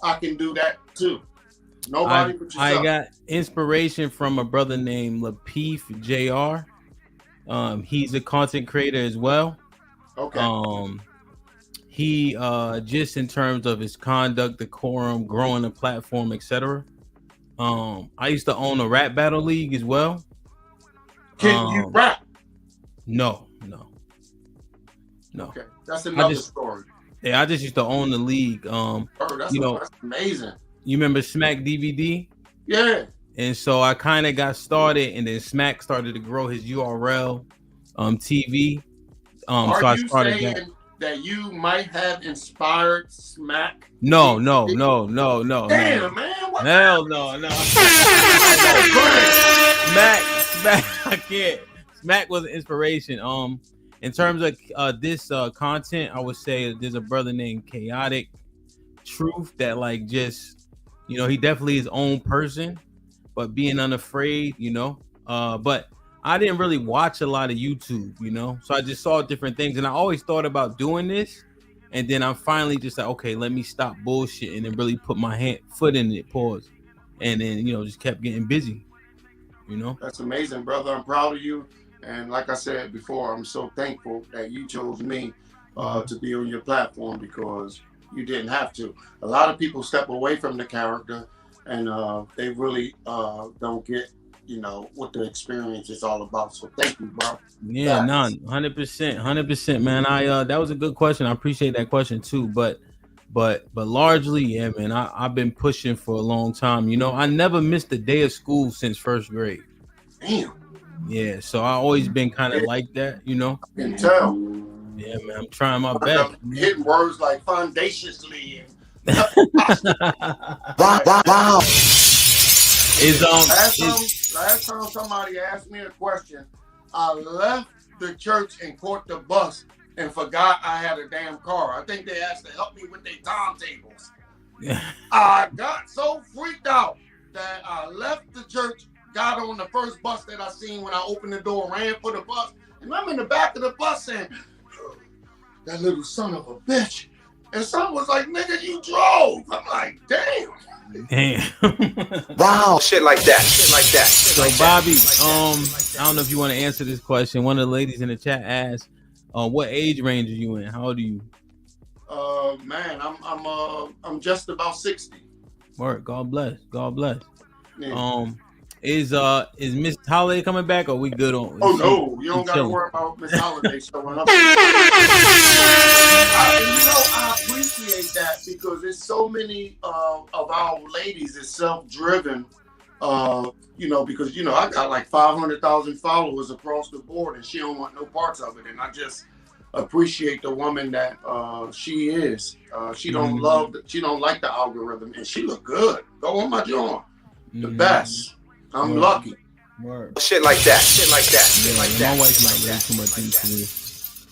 I can do that too? Nobody but yourself. I got inspiration from a brother named Lapeef Jr. He's a content creator as well. Okay. He just in terms of his conduct, decorum, growing a platform, etc. I used to own a rap battle league as well. Can you rap? No. Okay, that's another story. Yeah, I just used to own the league. That's amazing. You remember Smack DVD? Yeah. And so I kind of got started, and then Smack started to grow his URL TV. Are so I you started saying that you might have inspired Smack? No. Damn, no. man. What? Hell no. Smack, I can't. Smack was an inspiration. In terms of this content, I would say there's a brother named Chaotic Truth that like just, he definitely his own person, but being unafraid, but I didn't really watch a lot of YouTube, so I just saw different things, and I always thought about doing this, and then I'm finally just like, okay, let me stop bullshit and then really put my foot in it, pause, and then just kept getting busy, That's amazing, brother. I'm proud of you. And like I said before, I'm so thankful that you chose me to be on your platform, because you didn't have to. A lot of people step away from the character, and they really don't get, what the experience is all about. So thank you, bro. Yeah, 100%, man. That was a good question. I appreciate that question too. But largely, yeah, man. I've been pushing for a long time. I never missed a day of school since first grade. Damn. Yeah, so I always been kind of like that, I can tell. Yeah, man, I'm trying my best. Hitting words like fondaciously. Wow. Last time somebody asked me a question, I left the church and caught the bus and forgot I had a damn car. I think they asked to help me with their timetables. I got so freaked out that I left the church, got on the first bus that I seen when I opened the door, ran for the bus, and I'm in the back of the bus saying, that little son of a bitch. And someone was like, nigga, you drove. I'm like, damn. Wow, shit like that. So Bobby, I don't know if you want to answer this question. One of the ladies in the chat asked, what age range are you in? How old are you? Man, I'm just about 60. Word, God bless. Yeah. Is Miss Holiday coming back, or we good on? Oh no, you don't gotta worry about Miss Holiday showing up. I appreciate that, because there's so many of our ladies is self-driven. Because I got like 500,000 followers across the board, and she don't want no parts of it. And I just appreciate the woman that she is. She don't like the algorithm, and she look good. Go on my joint, the best. I'm lucky. Word. Shit like that. My wife's not really too much into this.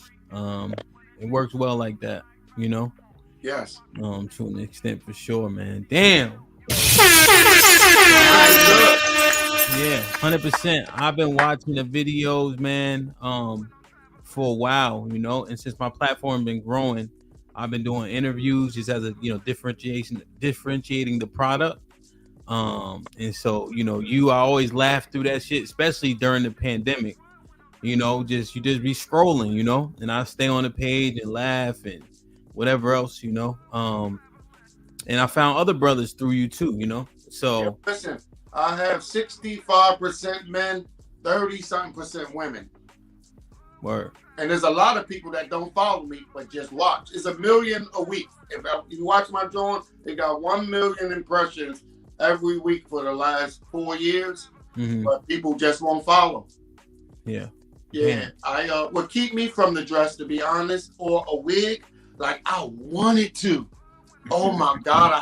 It works well like that, Yes. To an extent, for sure, man. Damn. Yeah, 100%. I've been watching the videos, man, for a while, and since my platform been growing, I've been doing interviews just as a, differentiating the product. And so, I always laugh through that shit, especially during the pandemic, you just be scrolling, and I stay on the page and laugh and whatever else, and I found other brothers through you too, so. Yeah, listen, I have 65% men, 30-something% women. Word. And there's a lot of people that don't follow me, but just watch. It's 1 million a week. If you watch my joint, they got 1 million impressions every week for the last 4 years, Mhm. but people just won't follow. Yeah. Yeah, what keep me from the dress, to be honest, or a wig, like I wanted to. Oh my God,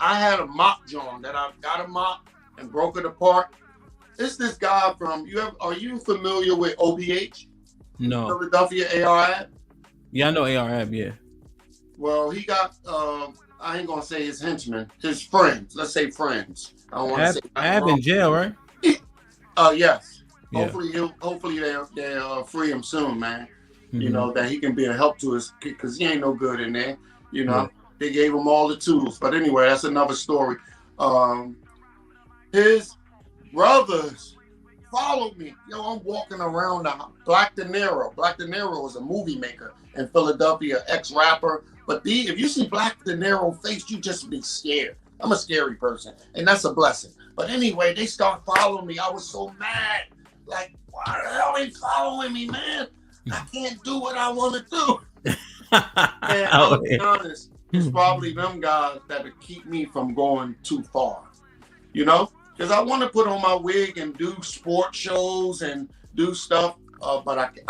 I had a mop John that I got a mop and broke it apart. It's this guy from are you familiar with OBH? No. Philadelphia ARAB? Yeah, I know ARAB, yeah. Well, he got I ain't gonna say his henchmen, his friends. Let's say friends. I don't want to say Ab in jail, right? Yes. Yeah. Hopefully they'll free him soon, man. You Mhm. know, that he can be a help to his kid, because he ain't no good in there. You know, Yeah. they gave him all the tools. But anyway, that's another story. His brothers followed me. Yo, I'm walking around now. Black De Niro. Black De Niro was a movie maker in Philadelphia, ex-rapper. But if you see Black De Niro face, you just be scared. I'm a scary person, and that's a blessing. But anyway, they start following me. I was so mad. Like, why the hell they following me, man? I can't do what I want to do. And I'll be honest, it's probably them guys that keep me from going too far. You know? Because I want to put on my wig and do sport shows and do stuff, but I can't.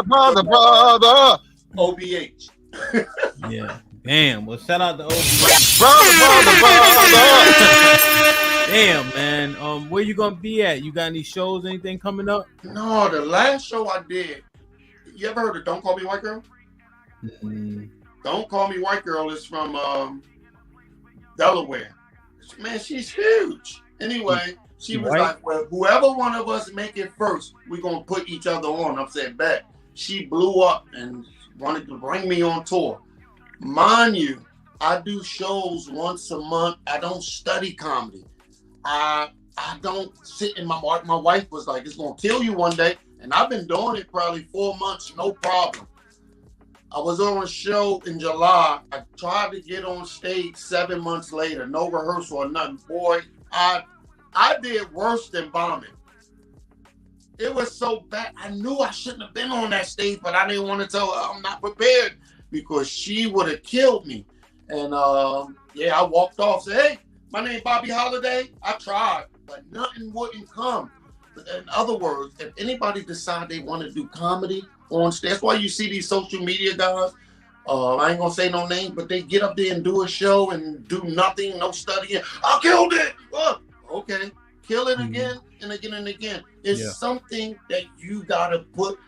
Brother. OBH. Yeah. Damn. Well, shout out to OBH. Brother. Damn, man. Where you gonna be at? You got any shows, anything coming up? No, the last show I did, you ever heard of Don't Call Me White Girl? Don't Call Me White Girl is from Delaware. Man, she's huge. Anyway, she was like, well, whoever one of us make it first, we're going to put each other on. I said, bet. She blew up and wanted to bring me on tour. Mind you, I do shows once a month. I don't study comedy. I don't sit in my wife was like, it's going to kill you one day. And I've been doing it probably 4 months, no problem. I was on a show in July. I tried to get on stage 7 months later, no rehearsal or nothing. Boy, I did worse than bombing. It was so bad. I knew I shouldn't have been on that stage, but I didn't want to tell her I'm not prepared because she would have killed me. And yeah, I walked off, said, hey, my name Bobby Holiday. I tried, but nothing wouldn't come. In other words, if anybody decide they want to do comedy on stage, that's why you see these social media guys. I ain't gonna say no names, but they get up there and do a show and do nothing, no studying. I killed it. Okay, kill it again and again and again. It's something that you gotta put.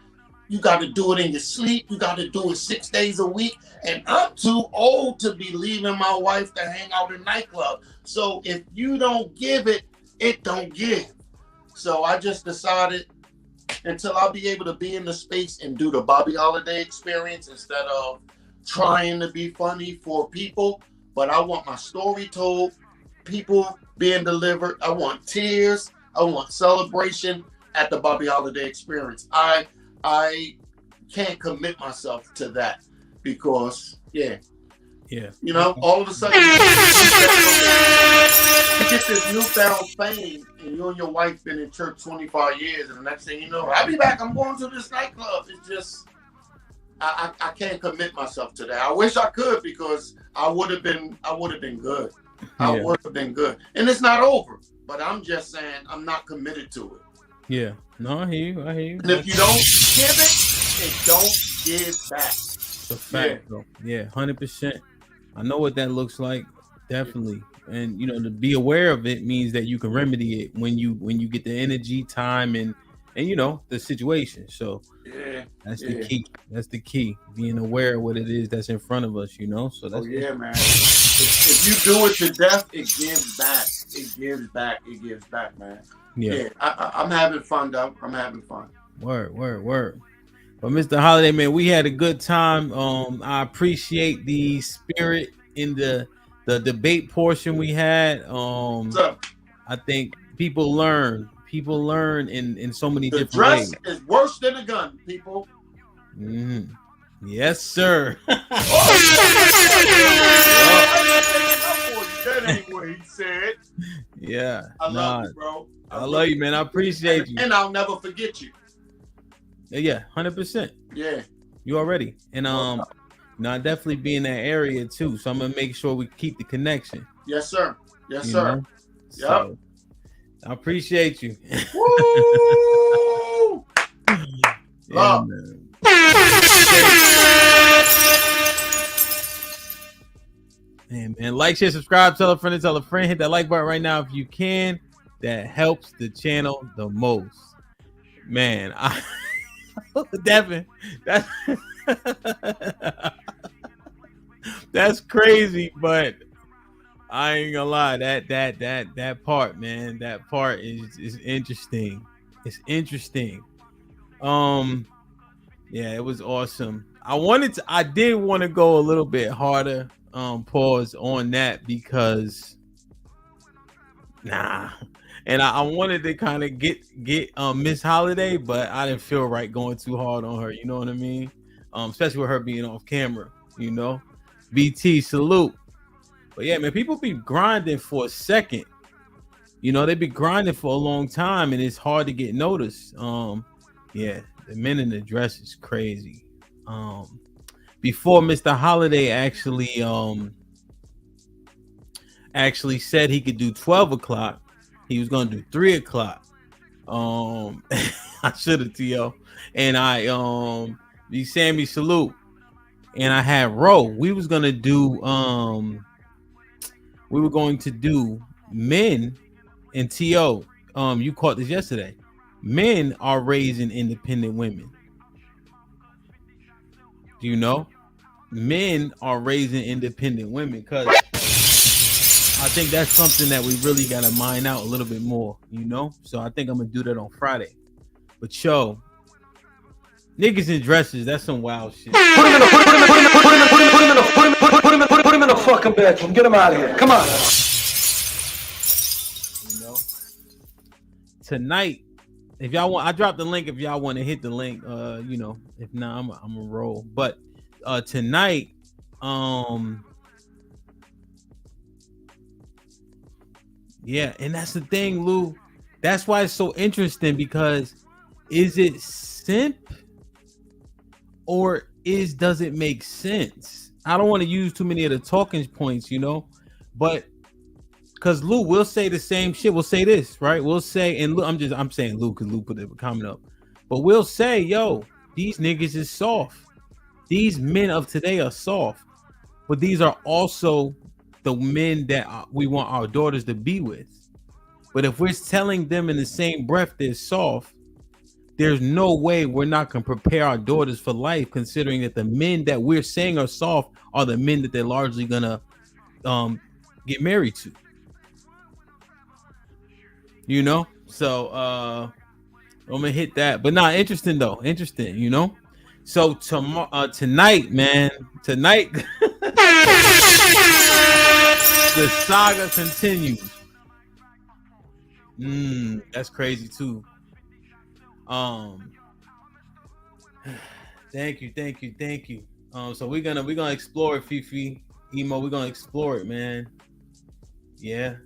You gotta do it in your sleep. You gotta do it 6 days a week. And I'm too old to be leaving my wife to hang out in nightclub. So if you don't give it, it don't give. So I just decided until I'll be able to be in the space and do the Bobby Holiday experience instead of trying to be funny for people, but I want my story told, people being delivered. I want tears. I want celebration at the Bobby Holiday experience. I can't commit myself to that because, you know, all of a sudden you get this newfound fame and you and your wife been in church 25 years and the next thing you know, I'll be back, I'm going to this nightclub. It's just, I can't commit myself to that. I wish I could because I would have been good. I would have been good. And it's not over, but I'm just saying I'm not committed to it. Yeah. No, I hear you. And if you don't give it don't give back. It's a fact, though. Yeah, 100%. I know what that looks like. Definitely. And you know, to be aware of it means that you can remedy it when you get the energy, time, and you know the situation. So that's the key. That's the key. Being aware of what it is that's in front of us. You know. So that's man. If you do it to death, it gives back. It gives back. It gives back, man. Yeah. I'm having fun, though. I'm having fun. Word. But Mr. Holiday, man, we had a good time. I appreciate the spirit in the debate portion we had. I think people learn in so many different ways. The dress is worse than a gun, people. Yes, sir. That ain't what he said. Yeah. I love you, bro. I love you, man. I appreciate you. And I'll never forget you. Yeah, 100%. Yeah. You already. And Now, definitely be in that area too. So I'm gonna make sure we keep the connection. Yes, sir. Yes, You sir. know? Yep. So I appreciate you. Woo! Yeah, Love. man. Man, like, share, subscribe, tell a friend, hit that like button right now if you can. That helps the channel the most. Man, Devin, that's crazy, but I ain't gonna lie. That part, man, that part is interesting. It's interesting. Yeah, it was awesome. I did want to go a little bit harder. Pause on that because and I wanted to kind of get Miss Holiday, but I didn't feel right going too hard on her. You know what I mean? Especially with her being off camera. You know, BT salute. But yeah, man, people be grinding for a second. You know, they be grinding for a long time, and it's hard to get noticed. Yeah, the men in the dress is crazy. Before Mr. Holiday actually said he could do 12 o'clock, he was gonna do 3 o'clock. I should have, T.O. And I be Sammy salute. And I had Ro. We were going to do men and T.O. You caught this yesterday. Men are raising independent women. Do you know? Men are raising independent women, because I think that's something that we really got to mine out a little bit more, you know? So I think I'm going to do that on Friday. But yo, niggas in dresses, that's some wild shit. Put him in the fucking bedroom. Get him out of here. Come on. You know? Tonight, if y'all want, I dropped the link if y'all want to hit the link. You know, if not, I'm a roll. But tonight, yeah, and that's the thing, Lou. That's why it's so interesting, because is it simp or does it make sense? I don't want to use too many of the talking points, you know, but because Lou will say the same shit. We'll say this, right? We'll say, and Lou, I'm saying Lou because Lou put the comment up, but we'll say, yo, these niggas is soft. These men of today are soft, but these are also the men that we want our daughters to be with. But if we're telling them in the same breath they're soft, there's no way we're not going to prepare our daughters for life, considering that the men that we're saying are soft are the men that they're largely going to get married to. You know? So I'm going to hit that. But not interesting, though. Interesting, you know? So tonight, man, the saga continues. That's crazy too. Thank you. So we're gonna explore it, Fifi, Emo. We're gonna explore it, man. Yeah.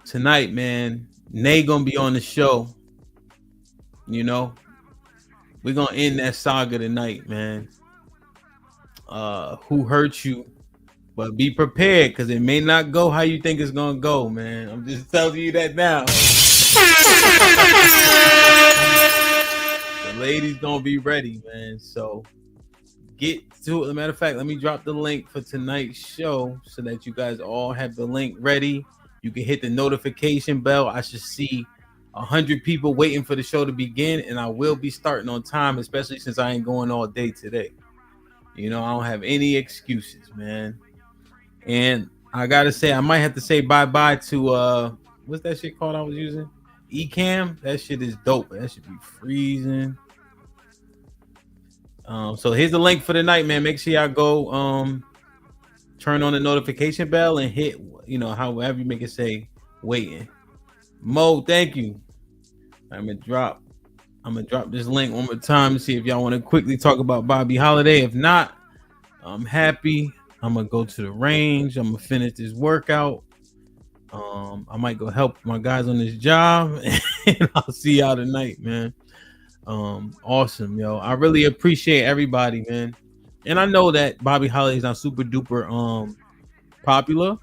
Tonight, man, Nay gonna be on the show. You know, we're gonna end that saga tonight, man. Who hurt you? But be prepared, because it may not go how you think it's gonna go, man. I'm just telling you that now. The ladies gonna be ready, man. So get to it. As a matter of fact, let me drop the link for tonight's show so that you guys all have the link ready. You can hit the notification bell. I should see 100 people waiting for the show to begin, and I will be starting on time, especially since I ain't going all day today. You know, I don't have any excuses, man. And I gotta say, I might have to say bye-bye to what's that shit called I was using? Ecamm. That shit is dope. That should be freezing. So here's the link for the night, man. Make sure y'all go turn on the notification bell and hit, you know, however you make it say waiting. Mo, thank you. I'm gonna drop this link one more time to see if y'all want to quickly talk about Bobby Holiday. If not, I'm happy. I'm gonna go to the range. I'm gonna finish this workout. I might go help my guys on this job, and I'll see y'all tonight, man. Awesome, yo. I really appreciate everybody, man. And I know that Bobby Holiday is not super duper popular.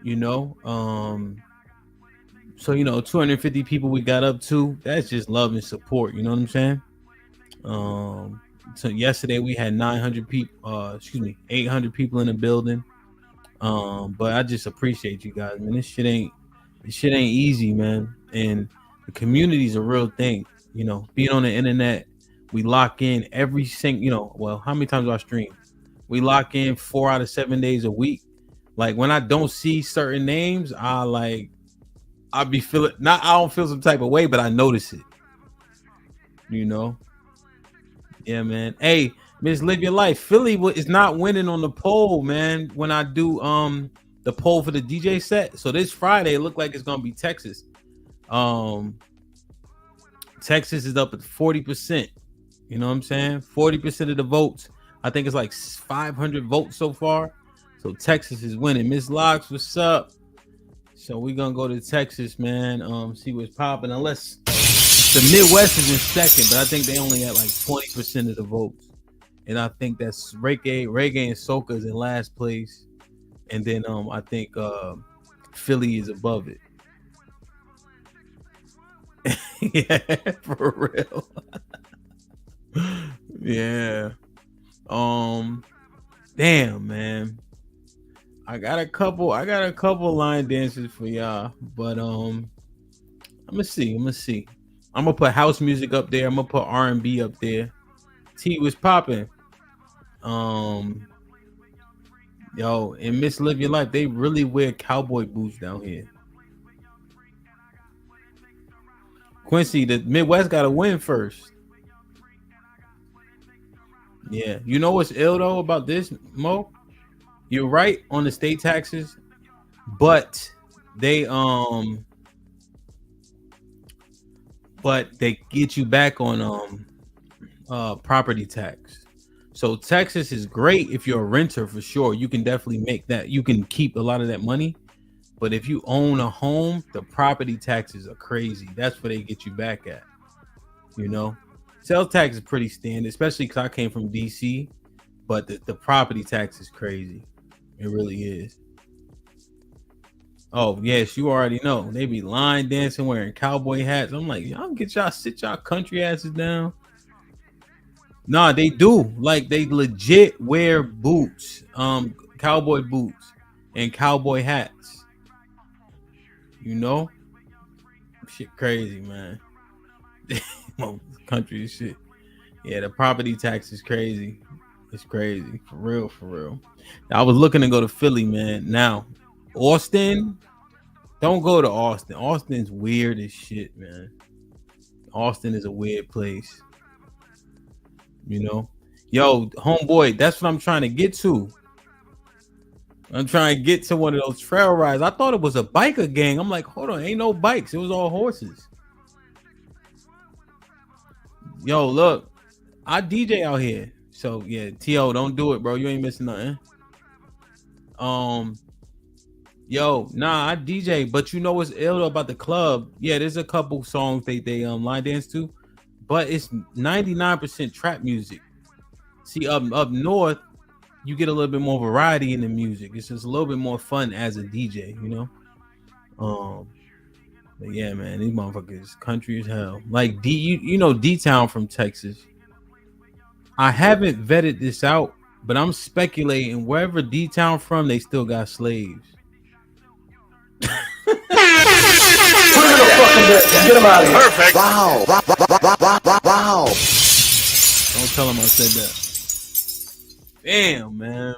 You know, so 250 people we got up to. That's just love and support. You know what I'm saying? So yesterday we had 900 people. 800 people in the building. But I just appreciate you guys, man. This shit ain't easy, man. And the community is a real thing. Being on the internet, we lock in every single. Well, how many times do I stream? We lock in 4 out of 7 days a week. Like when I don't see certain names, I be feeling I don't feel some type of way, but I notice it. Yeah, man. Hey, Miss Live Your Life. Philly is not winning on the poll, man. When I do the poll for the DJ set, so this Friday it looked like it's gonna be Texas. Texas is up at 40%. You know what I'm saying? 40% of the votes. I think it's like 500 votes so far. So Texas is winning. Miss Locks, what's up? So we're gonna go to Texas, man. See what's popping. Unless the Midwest is in second, but I think they only had like 20% of the votes. And I think that's reggae and soca is in last place. And then I think Philly is above it. Yeah, for real. Yeah. Damn, man. I got a couple line dances for y'all, but I'm gonna see. I'm gonna put house music up there. I'm gonna put R&B up there. T was popping. Yo, and Miss Live Your Life, they really wear cowboy boots down here. Quincy, the Midwest gotta win first. Yeah, you know what's ill though about this, Mo? You're right on the state taxes, but they get you back on property tax. So Texas is great if you're a renter for sure. You can definitely make that. You can keep a lot of that money. But if you own a home, the property taxes are crazy. That's where they get you back at. Sales tax is pretty standard, especially because I came from DC. But the property tax is crazy. It really is. Oh, yes, you already know. They be line dancing, wearing cowboy hats. I'm like, y'all sit y'all country asses down. Nah, they do. Like, they legit wear boots, cowboy boots and cowboy hats. Shit crazy, man. Country shit. Yeah, the property tax is crazy. It's crazy. For real. I was looking to go to Philly, man. Now, Austin, don't go to Austin. Austin's weird as shit, man. Austin is a weird place. Yo, homeboy, that's what I'm trying to get to. I'm trying to get to one of those trail rides. I thought it was a biker gang. I'm like, hold on, ain't no bikes. It was all horses. Yo, look, I DJ out here. So yeah, T.O., don't do it, bro. You ain't missing nothing. Yo, nah, I DJ, but you know what's ill about the club? Yeah, there's a couple songs they line dance to, but it's 99% trap music. See, up north, you get a little bit more variety in the music. It's just a little bit more fun as a DJ, But yeah, man, these motherfuckers country as hell. Like D-Town from Texas. I haven't vetted this out, but I'm speculating wherever D-Town from, they still got slaves. Get him out of here. Perfect. Wow. Don't tell him I said that. Damn, man.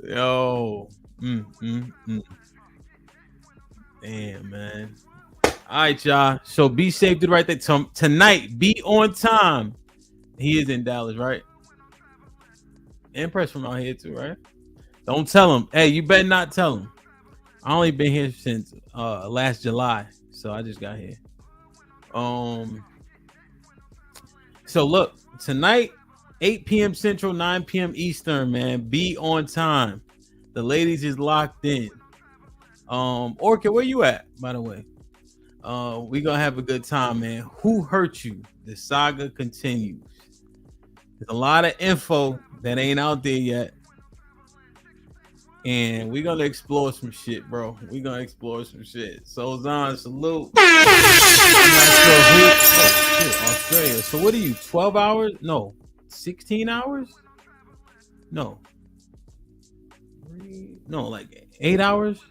Yo. Damn, man. All right, y'all. So be safe to right there. Tonight, be on time. He is in Dallas, right? Empress from out here too, right? Don't tell him. Hey, you better not tell him. I only been here since last July, so I just got here. So look, tonight, 8 p.m. Central, 9 p.m. Eastern, man. Be on time. The ladies is locked in. Orchid, where you at, by the way? We gonna have a good time, man. Who hurt you? The saga continues. There's a lot of info that ain't out there yet. And we're gonna explore some shit, bro. We're gonna explore some shit. So Zon, salute. I'm not sure who. Oh, shit, Australia. So what are you? 12 hours? No, 16 hours? No. No, like 8 hours.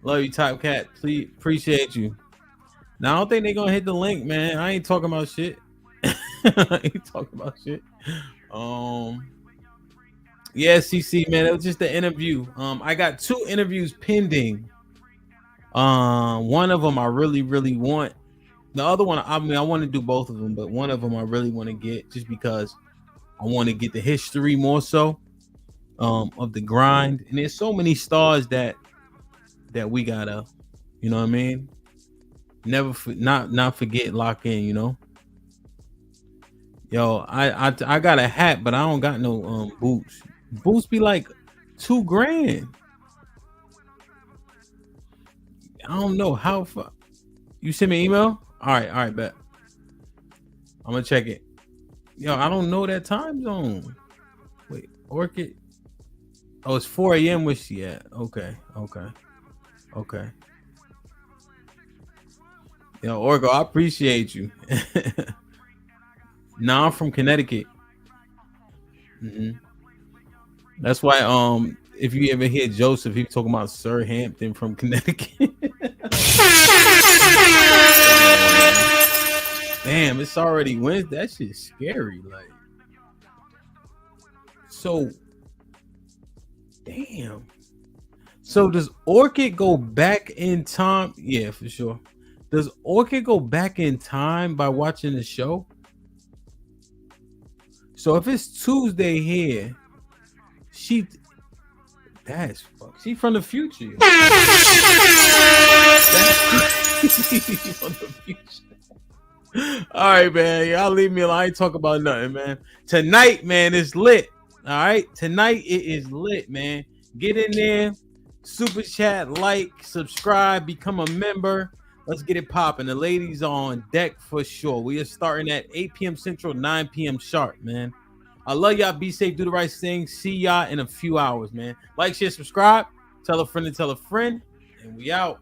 Love you, Top Cat. Please, appreciate you. Now I don't think they're gonna hit the link, man. I ain't talking about shit. I ain't talking about shit. Yeah, CC, man, it was just the interview. I got 2 interviews pending. One of them I really want. The other one, I mean, I want to do both of them, but one of them I really want to get just because I want to get the history more so of the grind. And there's so many stars that we gotta, you know what I mean? Not forget, lock in, you know. Yo, I got a hat, but I don't got no boots. Boots be like $2,000. I don't know how far. You send me an email? All right, bet. I'm gonna check it. Yo, I don't know that time zone. Wait, Orchid. Oh, it's 4 a.m. Where's she at? Okay. Yo, Orgo, I appreciate you. Nah, I'm from Connecticut. That's why if you ever hear Joseph, he talking about Sir Hampton from Connecticut. Damn, it's already Wednesday. That shit's scary. Like, so damn. So does Orchid go back in time? Yeah, for sure. Does Orchid go back in time by watching the show? So if it's Tuesday here, that's fuck. She from the future. From the future. All right, man. Y'all leave me alone. I ain't talk about nothing, man. Tonight, man, it's lit. All right. Tonight it is lit, man. Get in there, super chat, like, subscribe, become a member. Let's get it popping. The ladies are on deck for sure. We are starting at 8 p.m. Central, 9 p.m. sharp, man. I love y'all. Be safe. Do the right thing. See y'all in a few hours, man. Like, share, subscribe. Tell a friend to tell a friend. And we out.